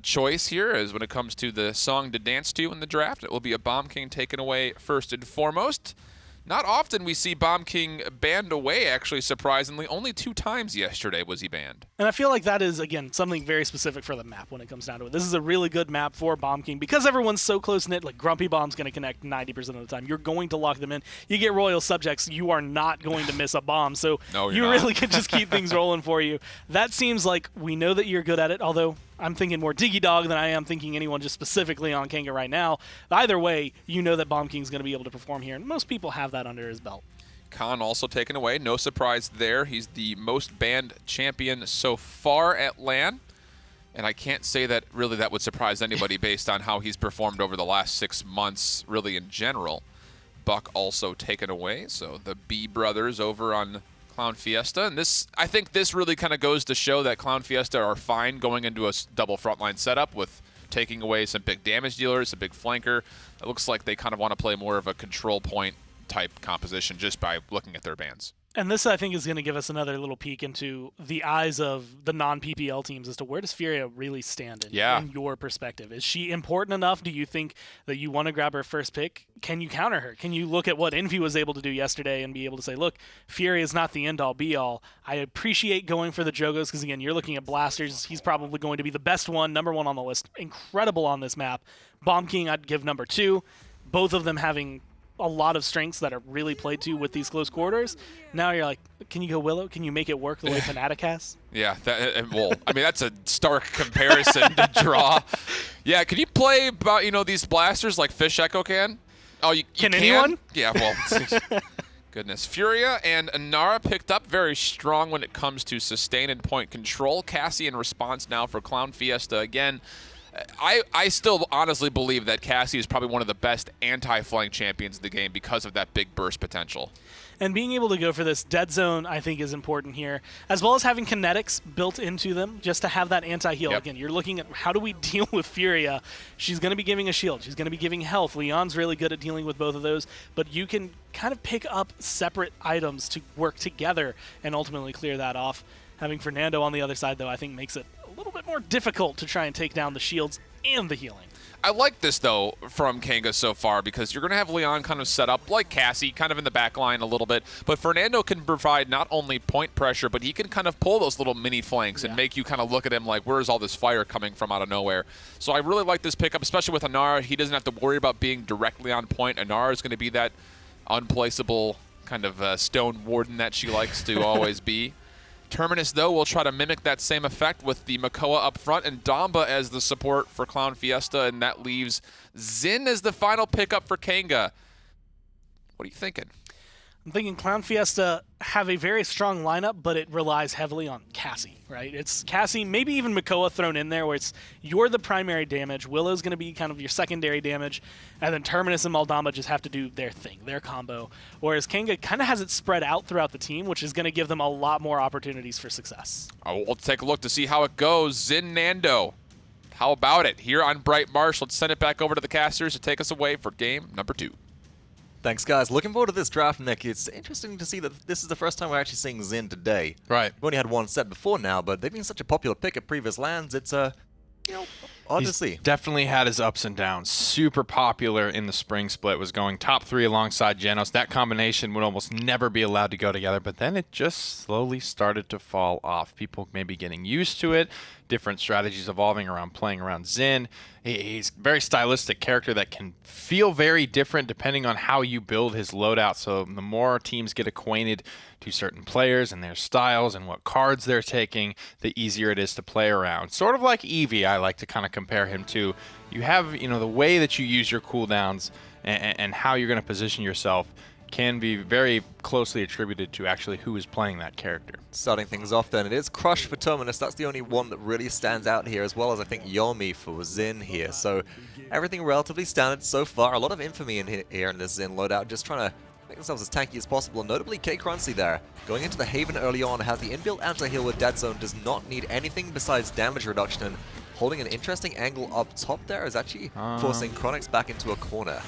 choice here as when it comes to the song to dance to in the draft. It will be a Bomb King taken away first and foremost. Not often we see Bomb King banned away, actually, surprisingly. Only 2 times yesterday was he banned. And I feel like that is, again, something very specific for the map when it comes down to it. This is a really good map for Bomb King because everyone's so close-knit. Like, Grumpy Bomb's going to connect 90% of the time. You're going to lock them in. You get Royal Subjects, you are not going to miss a bomb. So you really can just keep things rolling for you. That seems like we know that you're good at it, although I'm thinking more Diggy Dog than I am thinking anyone just specifically on Kanga right now. Either way, you know that Bomb King's going to be able to perform here, and most people have that under his belt. Khan also taken away. No surprise there. He's the most banned champion so far at LAN. And I can't say that really that would surprise anybody based on how he's performed over the last 6 months, really in general. Buck also taken away. So the B brothers over on Clown Fiesta. And this, I think this really kind of goes to show that Clown Fiesta are fine going into a double frontline setup with taking away some big damage dealers, a big flanker. It looks like they kind of want to play more of a control point type composition just by looking at their bans. And this, I think, is going to give us another little peek into the eyes of the non-PPL teams as to where does Furia really stand in your perspective. Is she important enough? Do you think that you want to grab her first pick? Can you counter her? Can you look at what Envy was able to do yesterday and be able to say, look, Furia is not the end-all, be-all. I appreciate going for the Jogos because, again, you're looking at Blasters. He's probably going to be the best one, number 1 on the list. Incredible on this map. Bomb King, I'd give number 2. Both of them having a lot of strengths that are really played to with these close quarters. Now you're like, can you go Willow? Can you make it work the way Fnatic has? Yeah, well, I mean, that's a stark comparison to draw. Yeah, can you play about, these blasters like Fish Echo can? Oh, you can? Anyone? Yeah, well, goodness. Furia and Nara picked up very strong when it comes to sustain and point control. Cassie in response now for Clown Fiesta again. I still honestly believe that Cassie is probably one of the best anti-flank champions in the game because of that big burst potential. And being able to go for this dead zone, I think, is important here, as well as having kinetics built into them just to have that anti-heal. Yep. Again, you're looking at how do we deal with Furia. She's going to be giving a shield. She's going to be giving health. Leon's really good at dealing with both of those, but you can kind of pick up separate items to work together and ultimately clear that off. Having Fernando on the other side, though, I think makes it a little bit more difficult to try and take down the shields and the healing. I like this, though, from Kanga so far, because you're going to have Leon kind of set up like Cassie, kind of in the back line a little bit, but Fernando can provide not only point pressure, but he can kind of pull those little mini flanks and make you kind of look at him like, where's all this fire coming from out of nowhere? So I really like this pickup, especially with Inara. He doesn't have to worry about being directly on point. Inara is going to be that unplaceable kind of stone warden that she likes to always be. Terminus, though, will try to mimic that same effect with the Makoa up front and Damba as the support for Clown Fiesta, and that leaves Xin as the final pickup for Kanga. What are you thinking? I'm thinking Clown Fiesta have a very strong lineup, but it relies heavily on Cassie, right? It's Cassie, maybe even Makoa thrown in there, where it's you're the primary damage, Willow's going to be kind of your secondary damage, and then Terminus and Maldamba just have to do their thing, their combo. Whereas Kanga kind of has it spread out throughout the team, which is going to give them a lot more opportunities for success. We'll take a look to see how it goes. Xin Nando, how about it? Here on Bright Marsh, let's send it back over to the casters to take us away for game number 2. Thanks, guys. Looking forward to this draft, Nick. It's interesting to see that this is the first time we're actually seeing Xin today. Right. We've only had one set before now, but they've been such a popular pick at previous lands. It's, odd to see. Definitely had his ups and downs. Super popular in the spring split, was going top 3 alongside Genos. That combination would almost never be allowed to go together, but then it just slowly started to fall off. People maybe getting used to it, different strategies evolving around playing around Xin. He's a very stylistic character that can feel very different depending on how you build his loadout. So the more teams get acquainted to certain players and their styles and what cards they're taking, the easier it is to play around. Sort of like Eevee, I like to kind of compare him to. You have, the way that you use your cooldowns and how you're going to position yourself can be very closely attributed to actually who is playing that character. Starting things off then, it is Crush for Terminus. That's the only one that really stands out here, as well as I think Yomi for Xin here. So everything relatively standard so far. A lot of infamy in here in this Xin loadout, just trying to make themselves as tanky as possible. Notably, K-Crunchy there, going into the Haven early on, has the inbuilt anti-heal with Dead Zone, does not need anything besides damage reduction, and holding an interesting angle up top there is actually forcing Chronix back into a corner.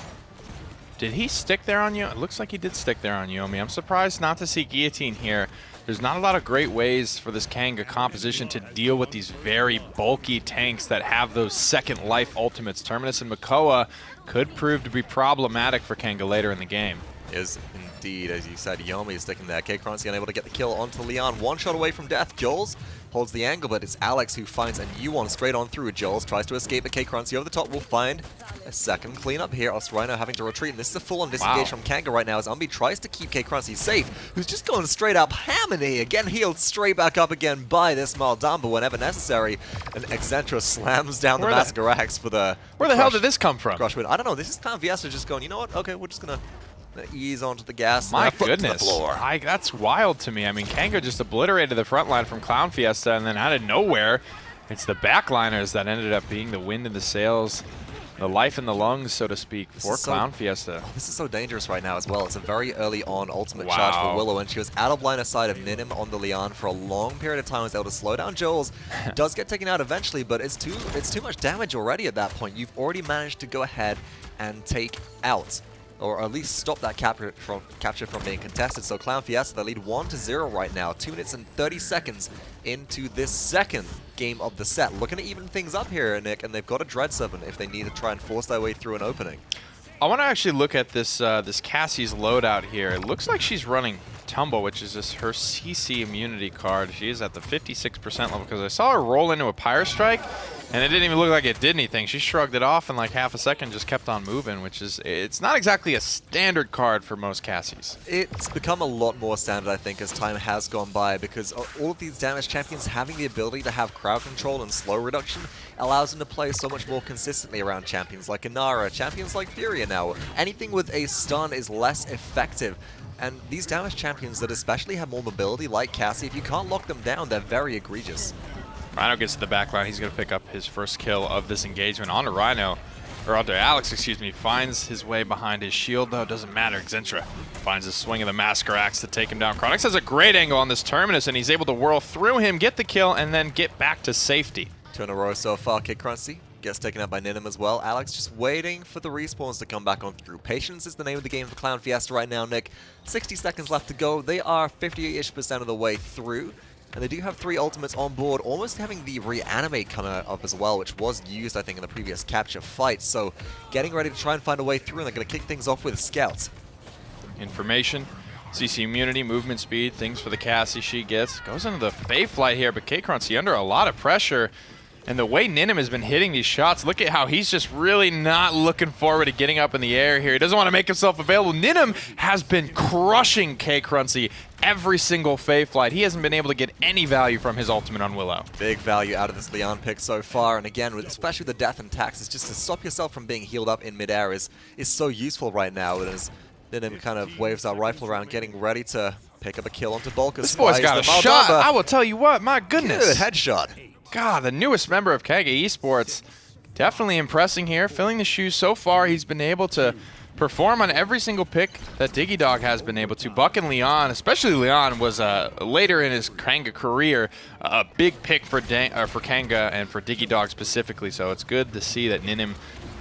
Did he stick there on Yomi? It looks like he did stick there on Yomi. I'm surprised not to see Guillotine here. There's not a lot of great ways for this Kanga composition to deal with these very bulky tanks that have those second life ultimates. Terminus and Makoa could prove to be problematic for Kanga later in the game. Is indeed, as you said, Yomi is sticking there. K-Crunchy unable to get the kill onto Leon. One shot away from death. Jules holds the angle, but it's Alex who finds a new one straight on through. Jules tries to escape, but K-Crunchy over the top will find a second cleanup here. Rhino having to retreat, and this is a full-on disengage from Kanga right now as Umbi tries to keep K-Crunchy safe, who's just going straight up Harmony, again healed straight back up again by this Maldamba whenever necessary, and Excentra slams down the Massacre Axe for the Where the hell did this come from? Crush win. I don't know, this is kind of Fiesta just going, you know what, okay, we're just gonna ease onto the gas. My foot to the goodness, floor. that's wild to me. I mean, Kanga just obliterated the front line from Clown Fiesta, and then out of nowhere, it's the backliners that ended up being the wind in the sails, the life in the lungs, so to speak, for Clown Fiesta. This is so dangerous right now as well. It's a very early on ultimate charge for Willow, and she was out of line of sight of Ninim on the Leon for a long period of time. Was able to slow down Jules. Does get taken out eventually, but it's too much damage already at that point. You've already managed to go ahead and take out, or at least stop that capture from being contested. So Clown Fiesta, they lead 1-0 right now. 2 minutes and 30 seconds into this second game of the set. Looking to even things up here, Nick, and they've got a Dread Serpent if they need to try and force their way through an opening. I want to actually look at this this Cassie's loadout here. It looks like she's running Tumble, which is her CC immunity card. She is at the 56% level because I saw her roll into a Pyre Strike, and it didn't even look like it did anything. She shrugged it off in like half a second, just kept on moving, which is, it's not exactly a standard card for most Cassies. It's become a lot more standard, I think, as time has gone by, because all of these damage champions having the ability to have crowd control and slow reduction allows them to play so much more consistently around champions like Inara, champions like Furia now. Anything with a stun is less effective. And these damage champions that especially have more mobility, like Cassie, if you can't lock them down, they're very egregious. Rhino gets to the back line. He's going to pick up his first kill of this engagement onto Rhino, or onto Alex, excuse me. Finds his way behind his shield, though. Doesn't matter. Excentra finds a swing of the Masker Axe to take him down. Chronix has a great angle on this Terminus, and he's able to whirl through him, get the kill, and then get back to safety. 2 in a row so far. Kid Crunchy gets taken out by Ninum as well. Alex just waiting for the respawns to come back on through. Patience is the name of the game for Clown Fiesta right now, Nick. 60 seconds left to go. They are 50-ish% of the way through. And they do have 3 ultimates on board, almost having the reanimate come up as well, which was used, I think, in the previous capture fight. So getting ready to try and find a way through, and they're going to kick things off with Scouts. Information, CC immunity, movement speed, things for the Cassie she gets. Goes into the Fae Flight here, but K-Crunchy under a lot of pressure. And the way Ninum has been hitting these shots, look at how he's just really not looking forward to getting up in the air here. He doesn't want to make himself available. Ninum has been crushing K-Crunchy every single Fae Flight. He hasn't been able to get any value from his ultimate on Willow. Big value out of this Leon pick so far, and again, especially with the death and taxes, just to stop yourself from being healed up in midair is so useful right now. And as Ninum kind of waves our rifle around, getting ready to pick up a kill onto Bulk. This boy's got a shot. I will tell you what, my goodness. Good headshot. God, the newest member of Kanga Esports, definitely impressing here, filling the shoes so far. He's been able to perform on every single pick that Digidog has been able to. Buck and Leon, especially Leon, was later in his Kanga career a big pick for Kanga and for Digidog specifically. So it's good to see that Ninum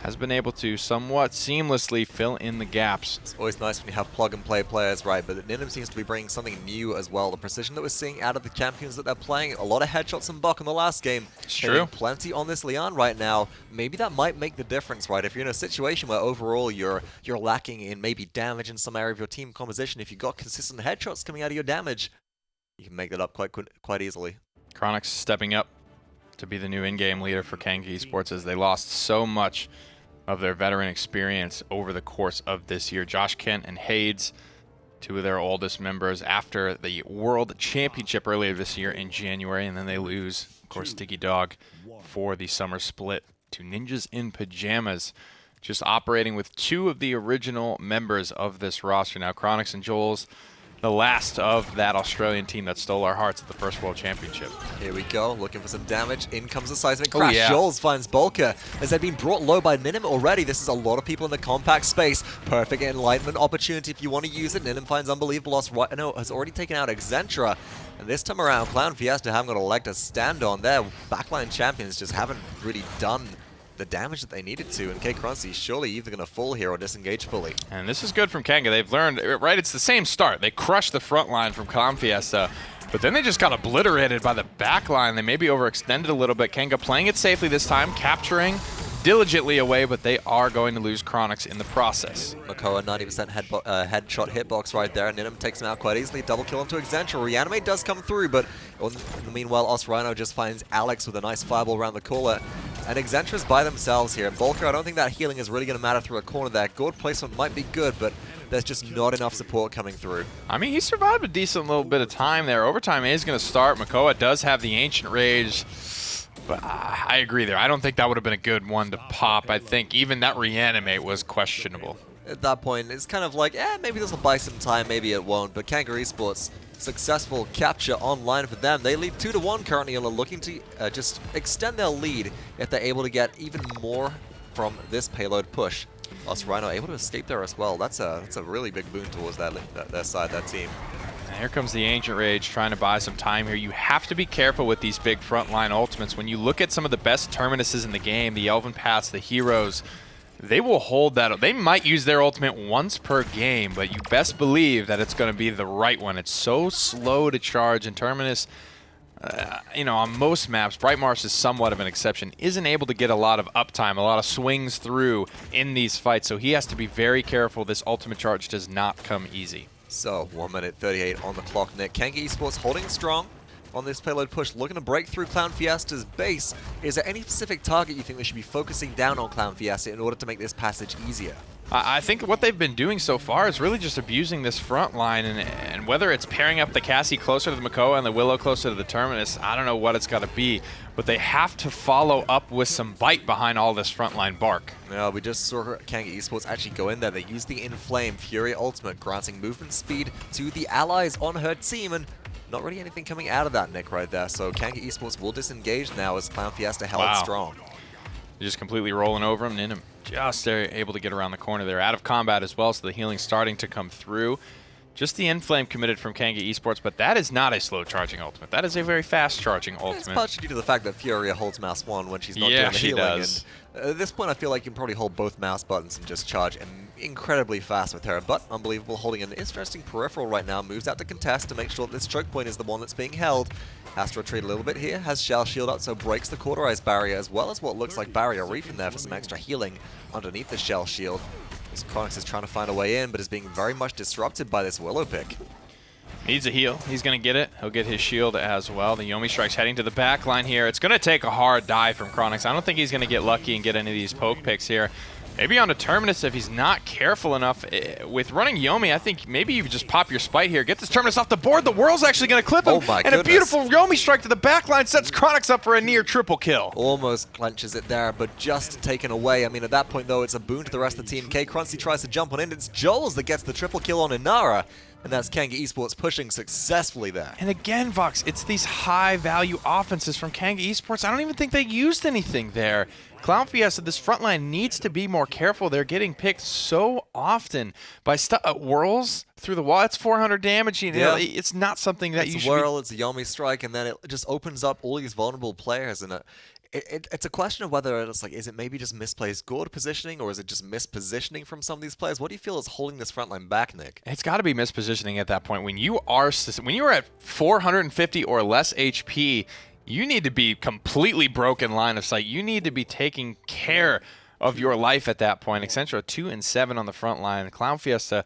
has been able to somewhat seamlessly fill in the gaps. It's always nice when you have plug-and-play players, right? But Ninum seems to be bringing something new as well. The precision that we're seeing out of the champions that they're playing, a lot of headshots from Buck in the last game. It's true. Plenty on this Leon right now. Maybe that might make the difference, right? If you're in a situation where overall you're lacking in maybe damage in some area of your team composition, if you've got consistent headshots coming out of your damage, you can make that up quite easily. Chronix stepping up to be the new in-game leader for Kanga Esports as they lost so much of their veteran experience over the course of this year. Josh Kent and Hades, 2 of their oldest members after the World Championship earlier this year in January, and then they lose, of course, Digidog for the summer split to Ninjas in Pajamas, just operating with 2 of the original members of this roster. Now, Chronix and Joel's the last of that Australian team that stole our hearts at the first World Championship. Here we go, looking for some damage. In comes the seismic crash. Oh, yeah. Joels finds Bolker. As they've been brought low by Ninum already, this is a lot of people in the compact space. Perfect enlightenment opportunity if you want to use it. Ninum finds unbelievable loss. Has already taken out Excentra. And this time around, Clown Fiesta haven't got a leg to stand on. Their backline champions just haven't really done the damage that they needed to, and K-Crunchy surely either going to fall here or disengage fully. And this is good from Kanga. They've learned, right, it's the same start. They crushed the front line from Clown Fiesta, but then they just got obliterated by the back line. They maybe overextended a little bit. Kanga playing it safely this time, capturing diligently away, but they are going to lose Chronix in the process. Makoa, 90% headshot hitbox right there, and Ninum takes him out quite easily. Double kill into Excentra. Reanimate does come through, but in the meanwhile, Osrhino just finds Alex with a nice fireball around the corner. And Excentra's by themselves here. And Volker, I don't think that healing is really going to matter through a corner there. Gourd placement might be good, but there's just not enough support coming through. I mean, he survived a decent little bit of time there. Overtime is going to start. Makoa does have the Ancient Rage, but I agree there. I don't think that would have been a good one to pop. I think even that reanimate was questionable. At that point, it's kind of like, maybe this will buy some time, maybe it won't. But Kanga Esports, successful capture online for them. They lead 2-1 currently and are looking to just extend their lead if they're able to get even more from this payload push. Osrhino able to escape there as well. That's a really big boon towards their side, that team. And here comes the Ancient Rage trying to buy some time here. You have to be careful with these big frontline ultimates. When you look at some of the best Terminuses in the game, the Elven Paths, the Heroes, they will hold that. They might use their ultimate once per game, but you best believe that it's going to be the right one. It's so slow to charge, and Terminus, you know, on most maps, Bright Marsh is somewhat of an exception, isn't able to get a lot of uptime, a lot of swings through in these fights, so he has to be very careful. This ultimate charge does not come easy. So, 1 minute 38 on the clock, Nick. Kanga Esports holding strong on this payload push, looking to break through Clown Fiesta's base. Is there any specific target you think they should be focusing down on Clown Fiesta in order to make this passage easier? I think what they've been doing so far is really just abusing this front line, and whether it's pairing up the Cassie closer to the Makoa and the Willow closer to the Terminus, I don't know what it's got to be, but they have to follow up with some bite behind all this frontline bark. Yeah, we just saw Kanga Esports actually go in there. They used the Inflame Fury ultimate, granting movement speed to the allies on her team, and not really anything coming out of that, Nick, right there. So Kanga Esports will disengage now as Clown Fiesta held strong. Just completely rolling over him. Ninum just able to get around the corner there. Out of combat as well, so the healing's starting to come through. Just the Inflame committed from Kanga Esports, but that is not a slow charging ultimate. That is a very fast charging ultimate. It's partially due to the fact that Furia holds mouse 1 when she's not doing the healing. Does. And at this point, I feel like you can probably hold both mouse buttons and just charge incredibly fast with her. But Unbelievable holding an interesting peripheral right now. Moves out to contest to make sure that this choke point is the one that's being held. Has to retreat a little bit here. Has Shell Shield up, so breaks the cauterized barrier as well as what looks like Barrier Reef in there for some extra healing underneath the Shell Shield. As Chronix is trying to find a way in, but is being very much disrupted by this Willow pick. Needs a heal. He's going to get it. He'll get his shield as well. The Yomi Strike's heading to the back line here. It's going to take a hard dive from Chronix. I don't think he's going to get lucky and get any of these poke picks here. Maybe on a Terminus if he's not careful enough. With running Yomi, I think maybe you just pop your Spite here. Get this Terminus off the board. The Whirl's actually going to clip him. Oh my and goodness. A beautiful Yomi Strike to the back line sets Chronix up for a near triple kill. Almost clenches it there, but just taken away. I mean, at that point, though, it's a boon to the rest of the team. K-Crunchy tries to jump on in. It's Joel's that gets the triple kill on Inara. And that's Kanga Esports pushing successfully there. And again, Vox, it's these high-value offenses from Kanga Esports. I don't even think they used anything there. Clown Fiesta, this front line needs to be more careful. They're getting picked so often by Whirls through the wall. It's 400 damage. You know, it's not something that you should Whirl, it's a Yomi Strike, and then it just opens up all these vulnerable players. And it's a question of whether it's like, is it maybe just misplaced gourd positioning, or is it just mispositioning from some of these players? What do you feel is holding this front line back, Nick? It's got to be mispositioning at that point. When you are at 450 or less HP, you need to be completely broken line of sight. You need to be taking care of your life at that point. Accenture 2 and 7 on the front line. Clown Fiesta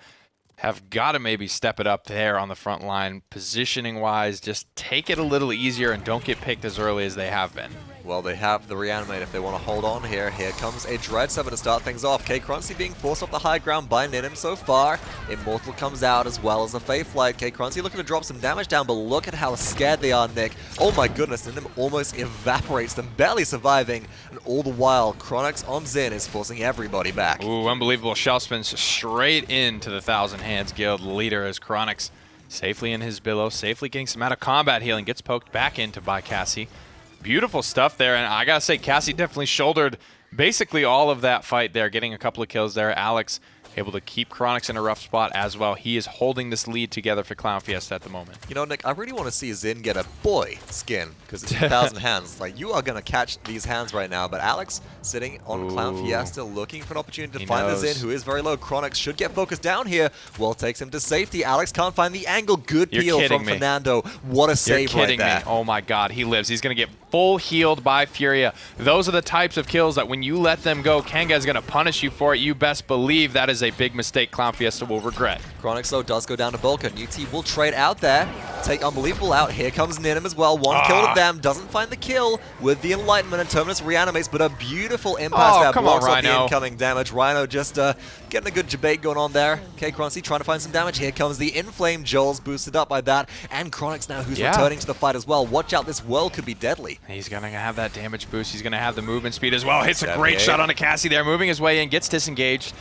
have got to maybe step it up there on the front line. Positioning-wise, just take it a little easier and don't get picked as early as they have been. Well, they have the Reanimate if they want to hold on here. Here comes a Dread 7 to start things off. K-Crunchy being forced off the high ground by Ninim so far. Immortal comes out as well as the Faith Flight. K-Crunchy looking to drop some damage down, but look at how scared they are, Nick. Oh my goodness, Ninim almost evaporates them, barely surviving. And all the while, Chronix on Xin is forcing everybody back. Ooh, unbelievable shell spins straight into the Thousand Hands Guild leader as Chronix safely in his billow, safely getting some out of combat healing, gets poked back into by Cassie. Beautiful stuff there, and I gotta say, Cassie definitely shouldered basically all of that fight there, getting a couple of kills there. Alex able to keep Chronix in a rough spot as well. He is holding this lead together for Clown Fiesta at the moment. You know, Nick, I really want to see Xin get a boy skin, because it's 1,000 hands. Like, you are going to catch these hands right now, but Alex sitting on Clown Fiesta looking for an opportunity to find the Xin, who is very low. Chronix should get focused down here. Well, takes him to safety. Alex can't find the angle. Good peel from Fernando. What a save right there. Oh my god, he lives. He's going to get full healed by Furia. Those are the types of kills that when you let them go, Kanga is going to punish you for it. You best believe that is a big mistake Clown Fiesta will regret. Chronix, though, does go down to Vulcan. UT will trade out there. Take Unbelievable out. Here comes Ninim as well. One kill to them. Doesn't find the kill with the Enlightenment, and Terminus reanimates, but a beautiful impasse that blocks off the incoming damage. Rhino just getting a good debate going on there. K-Crunchy trying to find some damage. Here comes the Inflame. Joel's boosted up by that. And Chronix now, who's returning to the fight as well. Watch out, this world could be deadly. He's going to have that damage boost. He's going to have the movement speed as well. Hits a great shot on a Cassie there, moving his way in, gets disengaged.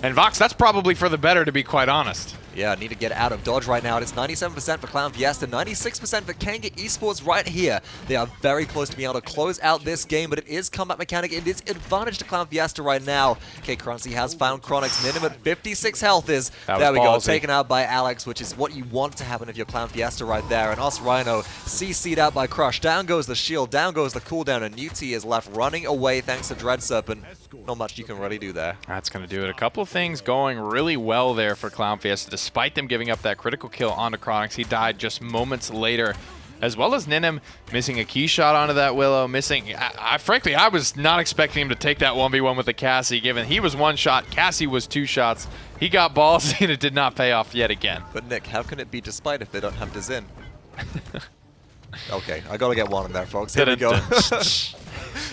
And Vox, that's probably for the better, to be quite honest. Yeah, need to get out of dodge right now. It's 97% for Clown Fiesta, 96% for Kanga Esports right here. They are very close to being able to close out this game, but it is combat mechanic. It is advantage to Clown Fiesta right now. K-Crunchy has found Chronix. Ninim at 56 health is, there we go, taken out by Alex, which is what you want to happen if you're Clown Fiesta right there. And us Rhino CC'd out by Crush. Down goes the shield, down goes the cooldown, and UT is left running away thanks to Dread Serpent. Not much you can really do there. That's going to do it. A couple of things going really well there for Clown Fiesta, despite them giving up that critical kill onto Chronix. He died just moments later, as well as Ninim missing a key shot onto that Willow, missing... frankly, I was not expecting him to take that 1v1 with the Cassie, given he was one shot, Cassie was 2 shots. He got balls, and it did not pay off yet again. But Nick, how can it be despite if they don't have Dezin? Okay, I gotta get one in there, folks. Here we go.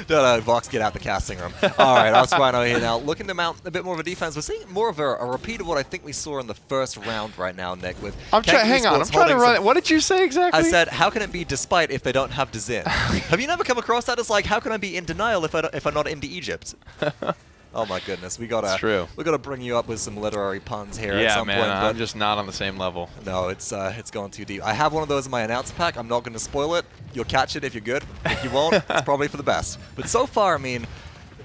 No, Vox, get out the casting room. All right, us Rhino here now. Looking to mount a bit more of a defense. We're seeing more of a repeat of what I think we saw in the first round right now, Nick. With hang on, I'm trying to run it. What did you say exactly? I said, how can it be despite if they don't have Dezin? Have you never come across that? It's like, how can I be in denial if I'm not into Egypt? Oh my goodness, we gotta bring you up with some literary puns here at some point. I'm just not on the same level. No, it's going too deep. I have one of those in my announcer pack. I'm not going to spoil it. You'll catch it if you're good. If you won't, it's probably for the best. But so far, I mean,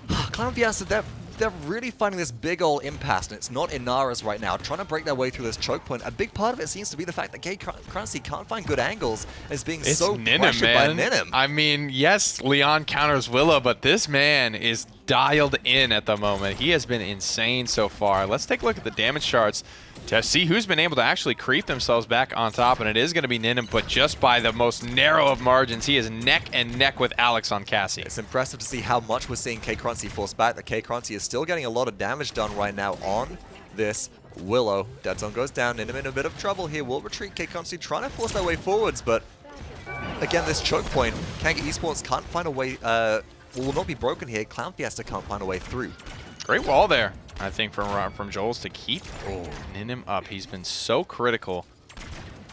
Clown Fiesta, they're really finding this big old impasse, and it's not Inara's right now, trying to break their way through this choke point. A big part of it seems to be the fact that K-Currency can't find good angles, as being It's so Ninim, pressured man. by Ninim. I mean, yes, Leon counters Willow, but this man is dialed in at the moment. He has been insane so far. Let's take a look at the damage charts to see who's been able to actually creep themselves back on top, and it is going to be Ninim, but just by the most narrow of margins. He is neck and neck with Alex on Cassie. It's impressive to see how much we're seeing K-Currency force back. The K-Currency is still getting a lot of damage done right now on this Willow. Dead Zone goes down, Ninim in a bit of trouble here. Will retreat. K-Currency trying to force their way forwards, but again, this choke point, Kanga Esports can't find a way, will not be broken here. Clown Fiesta can't find a way through. Great wall there, I think, from Joel's to keep Ninim up. He's been so critical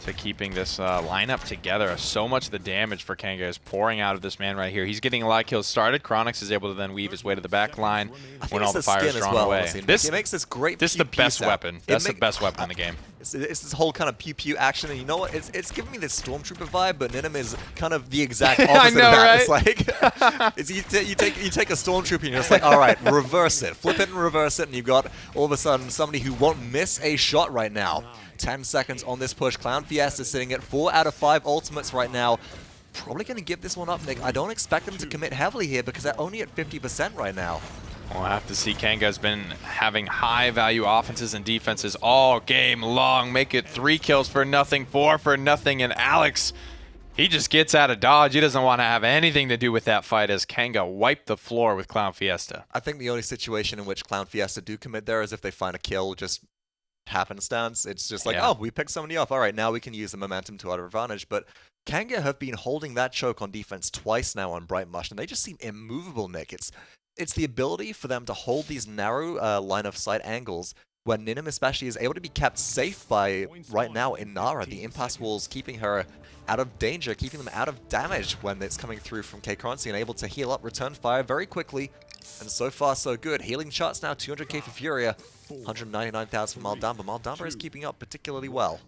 to keeping this lineup together. So much of the damage for Kanga is pouring out of this man right here. He's getting a lot of kills started. Chronix is able to then weave his way to the back line when all the fire is drawn away. This makes this great. This is the best weapon. That's the best weapon in the game. It's this whole kind of pew-pew action, and you know what? It's giving me this Stormtrooper vibe, but Ninim is kind of the exact opposite I know, of that. right? It's like you take a Stormtrooper and you're just like, all right, reverse it, flip it and reverse it, and you've got all of a sudden somebody who won't miss a shot right now. 10 seconds on this push. Clown Fiesta sitting at 4 out of 5 ultimates right now. Probably going to give this one up, Nick. I don't expect them to commit heavily here because they're only at 50% right now. We'll have to see. Kanga's been having high-value offenses and defenses all game long. Make it 3 kills for nothing, 4 for nothing, and Alex, he just gets out of dodge. He doesn't want to have anything to do with that fight as Kanga wiped the floor with Clown Fiesta. I think the only situation in which Clown Fiesta do commit there is if they find a kill just happenstance. It's just like, oh, we picked somebody off. All right, now we can use the momentum to our advantage. But Kanga have been holding that choke on defense twice now on Bright Mush, and they just seem immovable, Nick. It's the ability for them to hold these narrow line of sight angles when Ninim especially is able to be kept safe by, right now, Inara. The impasse walls keeping her out of danger, keeping them out of damage when it's coming through from K-Currency, and able to heal up, return fire very quickly. And so far, so good. Healing charts now, 200k for Furia, 199,000 for Maldamba. Maldamba is keeping up particularly well.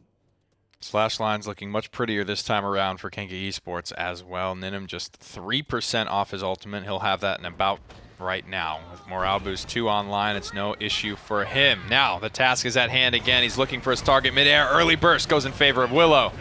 Slash line's looking much prettier this time around for Kanga Esports as well. Ninim just 3% off his ultimate. He'll have that in about right now. With Morale Boost 2 online, it's no issue for him. Now, the task is at hand again. He's looking for his target midair. Early burst goes in favor of Willow.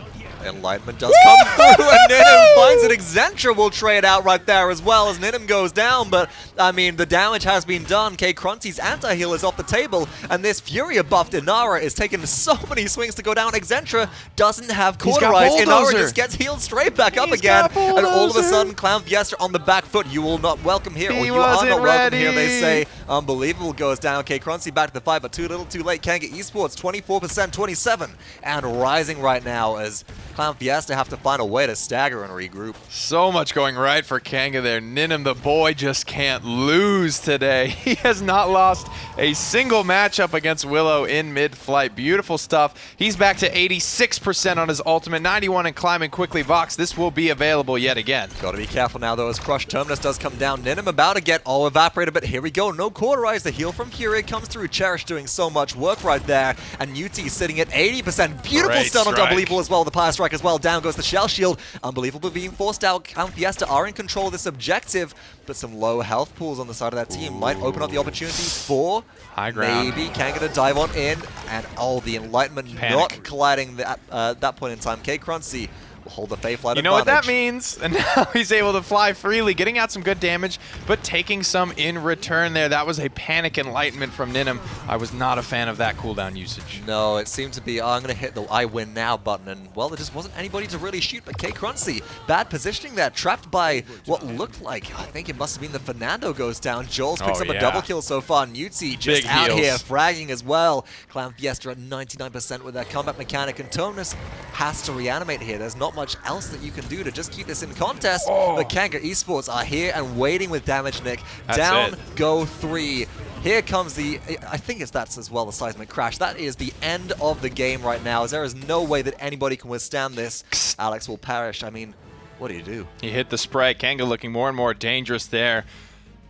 Enlightenment does come through, and Ninim finds it. Excentra will trade out right there as well as Ninim goes down, but I mean, the damage has been done. K-Cruncy's anti-heal is off the table, and this Furia buffed Inara is taking so many swings to go down. Excentra doesn't have cauterize. Inara just gets healed straight back up again, and all of a sudden, Clown Fiesta on the back foot. You will not welcome here, or you are not welcome here, they say. Unbelievable goes down. K-Cruncy back to the fight, but too little too late. Kanga Esports, 24%, 27, and rising right now as Clown Fiesta have to find a way to stagger and regroup. So much going right for Kanga there. Ninim, the boy, just can't lose today. He has not lost a single matchup against Willow in mid-flight. Beautiful stuff. He's back to 86% on his ultimate, 91 and climbing quickly. Vox, this will be available yet again. Gotta be careful now though as Crush Terminus does come down. Ninim about to get all evaporated, but here we go. No cauterize. The heal from Furia comes through. Cherish doing so much work right there. And Nuti sitting at 80%. Beautiful stun on Unbelievable as well. The Pyre Strike as well. Down goes the Shell Shield. Unbelievable being forced out. Count Fiesta are in control of this objective, but some low health pools on the side of that team might open up the opportunity for high ground. Maybe Kanga to dive on in. And the Enlightenment not colliding that point in time. K-Cruncy will hold the Fey Flight advantage. You know what that means? And now he's able to fly freely, getting out some good damage, but taking some in return there. That was a panic Enlightenment from Ninim. I was not a fan of that cooldown usage. No, it seemed to be, I'm going to hit the I win now button, and well, there just wasn't anybody to really shoot, but K-Cruncy, bad positioning there, trapped by what looked like, I think it must have been the Fernando goes down. Jules picks up a double kill so far. Nutzi just Big out heals. here, fragging as well. Clown Fiesta at 99% with their combat mechanic, and Tonus has to reanimate here. There's not much else that you can do to just keep this in contest, but Kanga Esports are here and waiting with damage, Nick. Down go 3. Here comes the, I think that's as well the seismic crash. That is the end of the game right now, as there is no way that anybody can withstand this. Alex will perish. I mean, what do you do? He hit the spray. Kanga looking more and more dangerous there.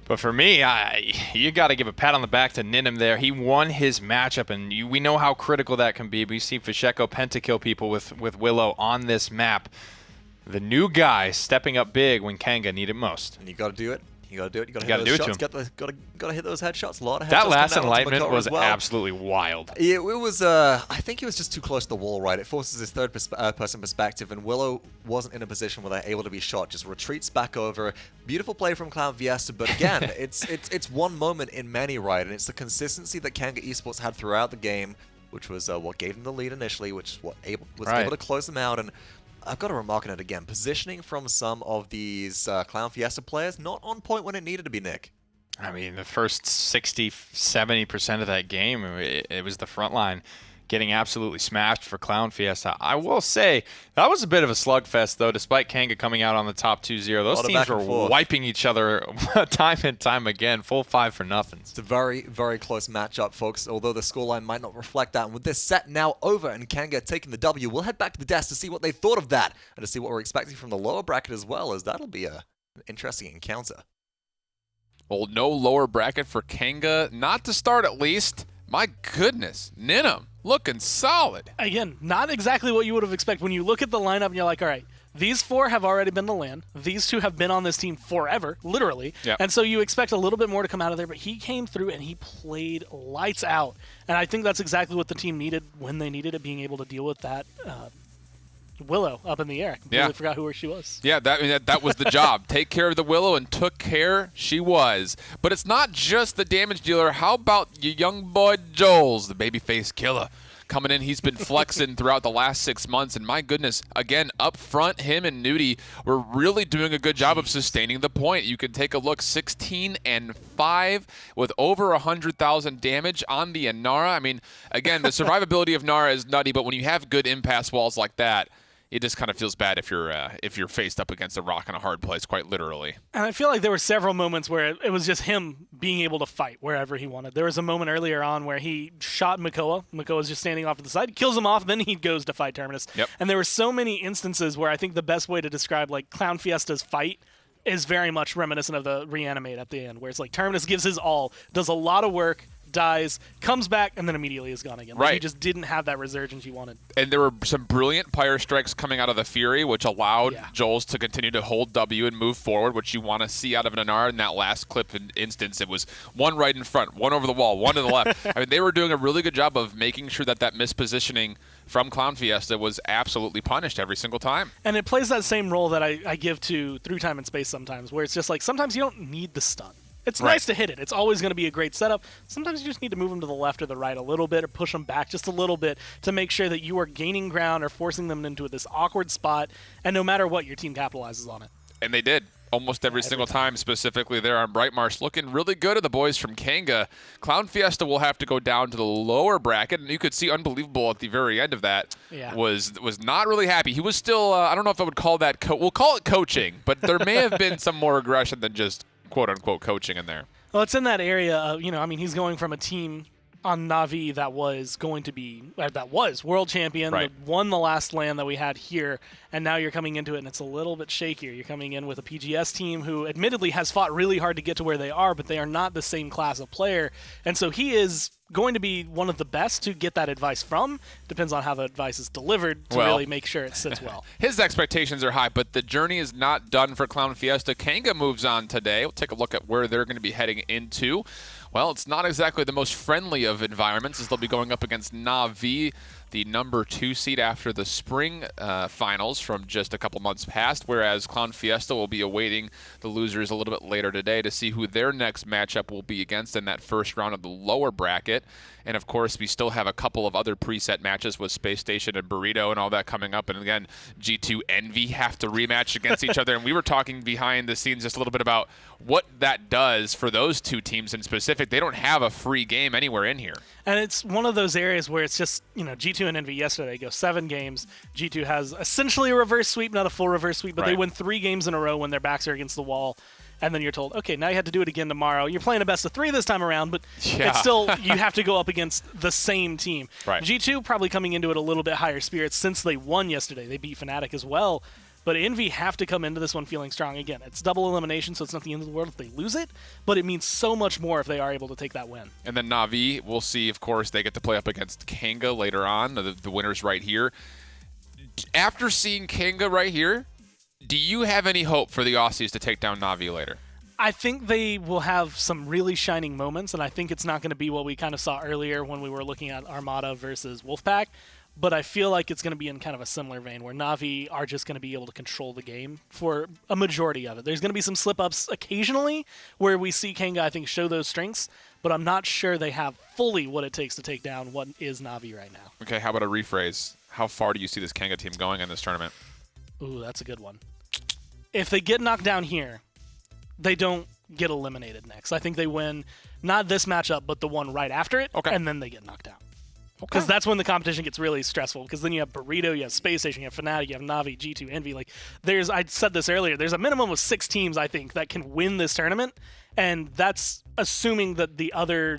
But for me, you got to give a pat on the back to Ninim there. He won his matchup, and we know how critical that can be. We see Fasheko pentakill people with Willow on this map. The new guy stepping up big when Kanga needed most. And you got to do it. You got to do it. You got to Gotta hit do those it shots. Got to hit those headshots. A lot of headshots. That last coming out onto enlightenment Makara was as well. absolutely wild. It was, I think he was just too close to the wall, right? It forces his third person perspective, and Willow wasn't in a position where they're able to be shot. Just retreats back over. Beautiful play from Clown Fiesta, but again, it's one moment in many, right? And it's the consistency that Kanga Esports had throughout the game, which was what gave them the lead initially, which was able to close them out. And I've got to remark on it again. Positioning from some of these Clown Fiesta players, not on point when it needed to be, Nick. I mean, the first 60, 70% of that game, it was the front line getting absolutely smashed for Clown Fiesta. I will say, that was a bit of a slugfest, though, despite Kanga coming out on the top 2-0. Those teams were wiping each other time and time again, full 5 for nothing. It's a very, very close matchup, folks, although the scoreline might not reflect that. And with this set now over and Kanga taking the W, we'll head back to the desk to see what they thought of that and to see what we're expecting from the lower bracket as well, as that'll be an interesting encounter. Well, no lower bracket for Kanga, not to start at least. My goodness, Ninum looking solid. Again, not exactly what you would have expected. When you look at the lineup and you're like, all right, these 4 have already been to LAN. These 2 have been on this team forever, literally. Yep. And so you expect a little bit more to come out of there, but he came through and he played lights out. And I think that's exactly what the team needed when they needed it, being able to deal with that Willow up in the air. I completely forgot who she was. Yeah, that was the job. Take care of the Willow, and took care she was. But it's not just the damage dealer. How about your young boy Joel's, the babyface killer? Coming in, he's been flexing throughout the last 6 months, and my goodness, again, up front, him and Nudie were really doing a good job of sustaining the point. You can take a look, 16 and 5 with over 100,000 damage on the Inara. I mean, again, the survivability of Nara is nutty, but when you have good impasse walls like that, it just kind of feels bad if you're faced up against a rock in a hard place, quite literally. And I feel like there were several moments where it was just him being able to fight wherever he wanted. There was a moment earlier on where he shot Makoa. Makoa's just standing off to the side, kills him off, then he goes to fight Terminus. Yep. And there were so many instances where I think the best way to describe like Clown Fiesta's fight is very much reminiscent of the reanimate at the end, where it's like Terminus gives his all, does a lot of work, dies, comes back, and then immediately is gone again. Like, right. He just didn't have that resurgence he wanted. And there were some brilliant pyre strikes coming out of the Fury, which allowed Joel's to continue to hold W and move forward, which you want to see out of an Anar. In that last clip instance, it was one right in front, one over the wall, one to the left. I mean, they were doing a really good job of making sure that mispositioning from Clown Fiesta was absolutely punished every single time. And it plays that same role that I give to Through Time and Space sometimes, where it's just like sometimes you don't need the stun. It's nice to hit it. It's always going to be a great setup. Sometimes you just need to move them to the left or the right a little bit or push them back just a little bit to make sure that you are gaining ground or forcing them into this awkward spot, and no matter what, your team capitalizes on it. And they did. Almost every single time, specifically there on Brightmarsh. Looking really good at the boys from Kanga. Clown Fiesta will have to go down to the lower bracket, and you could see Unbelievable at the very end of that was not really happy. He was still, I don't know if I would call that, we'll call it coaching, but there may have been some more aggression than just quote-unquote coaching in there. Well, it's in that area of, he's going from a team on Na'Vi that was world champion, that won the last LAN that we had here, and now you're coming into it and it's a little bit shakier. You're coming in with a PGS team who admittedly has fought really hard to get to where they are, but they are not the same class of player, and so he is going to be one of the best to get that advice from. Depends on how the advice is delivered to really make sure it sits well. His expectations are high, but the journey is not done for Clown Fiesta. Kanga moves on today. We'll take a look at where they're going to be heading into. Well, it's not exactly the most friendly of environments, as they'll be going up against Na'Vi, the number 2 seed after the spring finals from just a couple months past, whereas Clown Fiesta will be awaiting the losers a little bit later today to see who their next matchup will be against in that first round of the lower bracket. And, of course, we still have a couple of other preset matches with Space Station and Burrito and all that coming up. And, again, G2 Envy have to rematch against each other. And we were talking behind the scenes just a little bit about what that does for those two teams in specific. They don't have a free game anywhere in here. And it's one of those areas where it's just, G2 and Envy yesterday go 7 games. G2 has essentially a reverse sweep, not a full reverse sweep, but they win 3 games in a row when their backs are against the wall. And then you're told, okay, now you have to do it again tomorrow. You're playing a best of 3 this time around, but it's still, you have to go up against the same team. Right. G2 probably coming into it a little bit higher spirits since they won yesterday. They beat Fnatic as well. But Envy have to come into this one feeling strong. Again, it's double elimination, so it's not the end of the world if they lose it, but it means so much more if they are able to take that win. And then Na'Vi, we'll see, of course, they get to play up against Kanga later on. The winner's right here. After seeing Kanga right here, do you have any hope for the Aussies to take down Na'Vi later? I think they will have some really shining moments, and I think it's not going to be what we kind of saw earlier when we were looking at Armada versus Wolfpack, but I feel like it's going to be in kind of a similar vein where Na'Vi are just going to be able to control the game for a majority of it. There's going to be some slip-ups occasionally where we see Kanga, I think, show those strengths, but I'm not sure they have fully what it takes to take down what is Na'Vi right now. Okay, how about a rephrase? How far do you see this Kanga team going in this tournament? Ooh, that's a good one. If they get knocked down here, they don't get eliminated next. I think they win not this matchup, but the one right after it, and then they get knocked out. Because that's when the competition gets really stressful. Because then you have Burrito, you have Space Station, you have Fnatic, you have Na'Vi, G2, Envy. Like, I said this earlier. There's a minimum of 6 teams, I think, that can win this tournament, and that's assuming that the other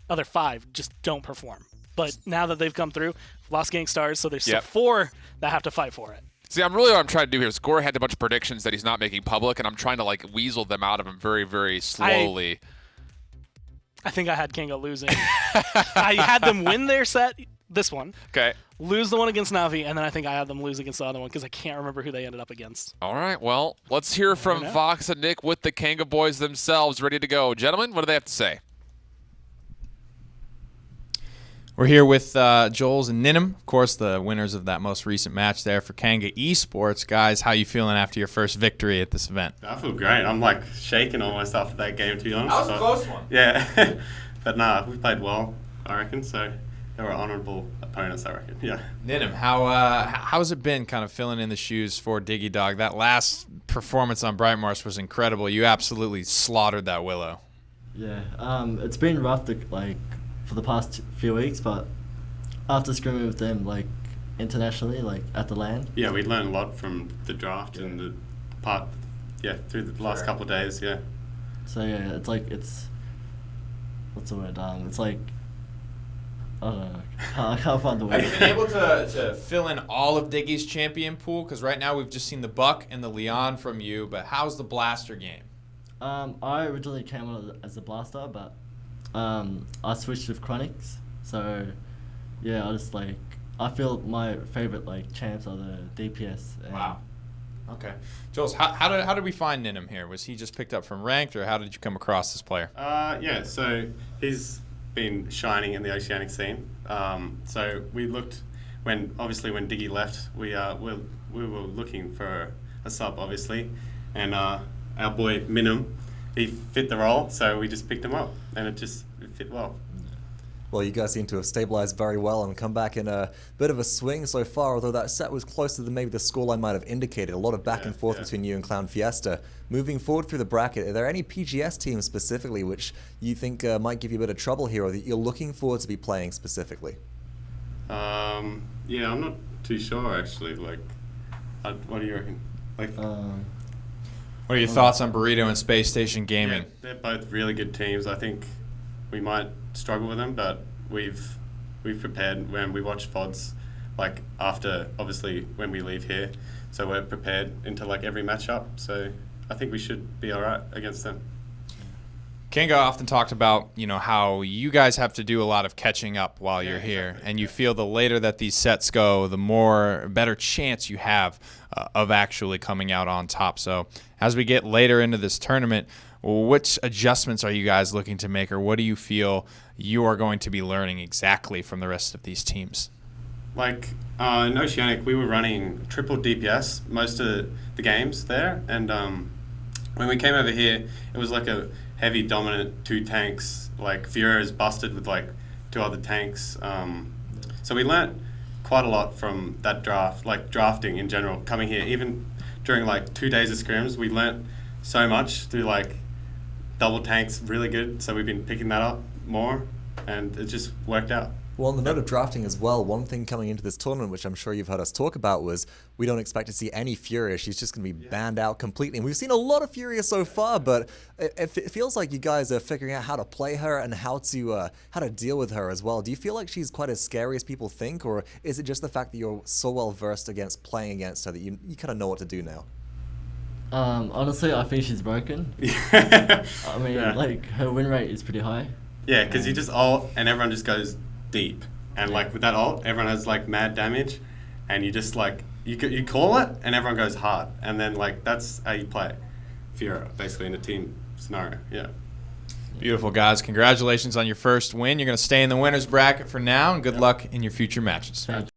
5 just don't perform. But now that they've come through, lost Gangstars, so there's still 4 that have to fight for it. See, what I'm trying to do here is Gore had a bunch of predictions that he's not making public, and I'm trying to, like, weasel them out of him very, very slowly. I think I had Kanga losing. I had them win their set, this one. Okay. Lose the one against Na'Vi, and then I think I had them lose against the other one because I can't remember who they ended up against. All right, well, let's hear from Vox and Nick with the Kanga boys themselves ready to go. Gentlemen, what do they have to say? We're here with Joels and Ninham, of course, the winners of that most recent match there for Kanga Esports. Guys, how you feeling after your first victory at this event? I feel great. I'm like shaking almost after that game, to be honest. That was a close one. Yeah, but nah, we played well, I reckon. So they were honourable opponents, I reckon. Yeah. Ninham, how's it been kind of filling in the shoes for Diggy Dog? That last performance on Bright Marsh was incredible. You absolutely slaughtered that Willow. Yeah, it's been rough for the past few weeks, but after scrimming with them, internationally, at the LAN. Yeah, we learned a lot from the draft and the part, through the last couple of days, yeah. So, yeah, what's the word? It's like, I don't know, I can't find the word. Have you been able to fill in all of Diggy's champion pool? Because right now we've just seen the Buck and the Leon from you, but how's the Blaster game? I originally came on as a Blaster, but I switched with Chronics, so yeah, I feel my favorite champs are the DPS. Wow. Okay, Jules, how did we find Ninham here? Was he just picked up from ranked, or how did you come across this player? Yeah, so he's been shining in the Oceanic scene. So we looked when Diggy left, we were looking for a sub, obviously, and our boy Minham, he fit the role, so we just picked him up, and it fit well. Well, you guys seem to have stabilized very well and come back in a bit of a swing so far, although that set was closer than maybe the scoreline might have indicated. A lot of back and forth between you and Clown Fiesta. Moving forward through the bracket, are there any PGS teams specifically which you think might give you a bit of trouble here, or that you're looking forward to be playing specifically? Yeah, I'm not too sure, actually. What do you reckon? What are your thoughts on Burrito and Space Station Gaming? Yeah, they're both really good teams. I think we might struggle with them, but we've prepared when we watch VODs, after, obviously, when we leave here. So we're prepared into, every matchup. So I think we should be all right against them. Kanga often talked about, how you guys have to do a lot of catching up while you're here, exactly. And you feel the later that these sets go, the better chance you have of actually coming out on top. So as we get later into this tournament, which adjustments are you guys looking to make, or what do you feel you are going to be learning exactly from the rest of these teams? In Oceanic, we were running triple DPS most of the games there, and when we came over here, it was a heavy dominant 2 tanks. Fiora is busted with 2 other tanks. So we learnt quite a lot from that draft, drafting in general, coming here. Even during 2 days of scrims, we learnt so much through double tanks, really good. So we've been picking that up more, and it just worked out. Well, on the note of drafting as well, one thing coming into this tournament, which I'm sure you've heard us talk about, was we don't expect to see any Furia. She's just going to be banned out completely. And we've seen a lot of Furia so far, but it feels like you guys are figuring out how to play her and how to deal with her as well. Do you feel like she's quite as scary as people think, or is it just the fact that you're so well versed against playing against her that you kind of know what to do now? Honestly, I think she's broken. I mean, her win rate is pretty high. Yeah, because you just ult and everyone just goes deep, and with that ult, everyone has mad damage, and you just you call it, and everyone goes hard, and then that's how you play Fiora basically in a team scenario. Yeah. Beautiful, guys. Congratulations on your first win. You're going to stay in the winner's bracket for now, and good luck in your future matches. Thank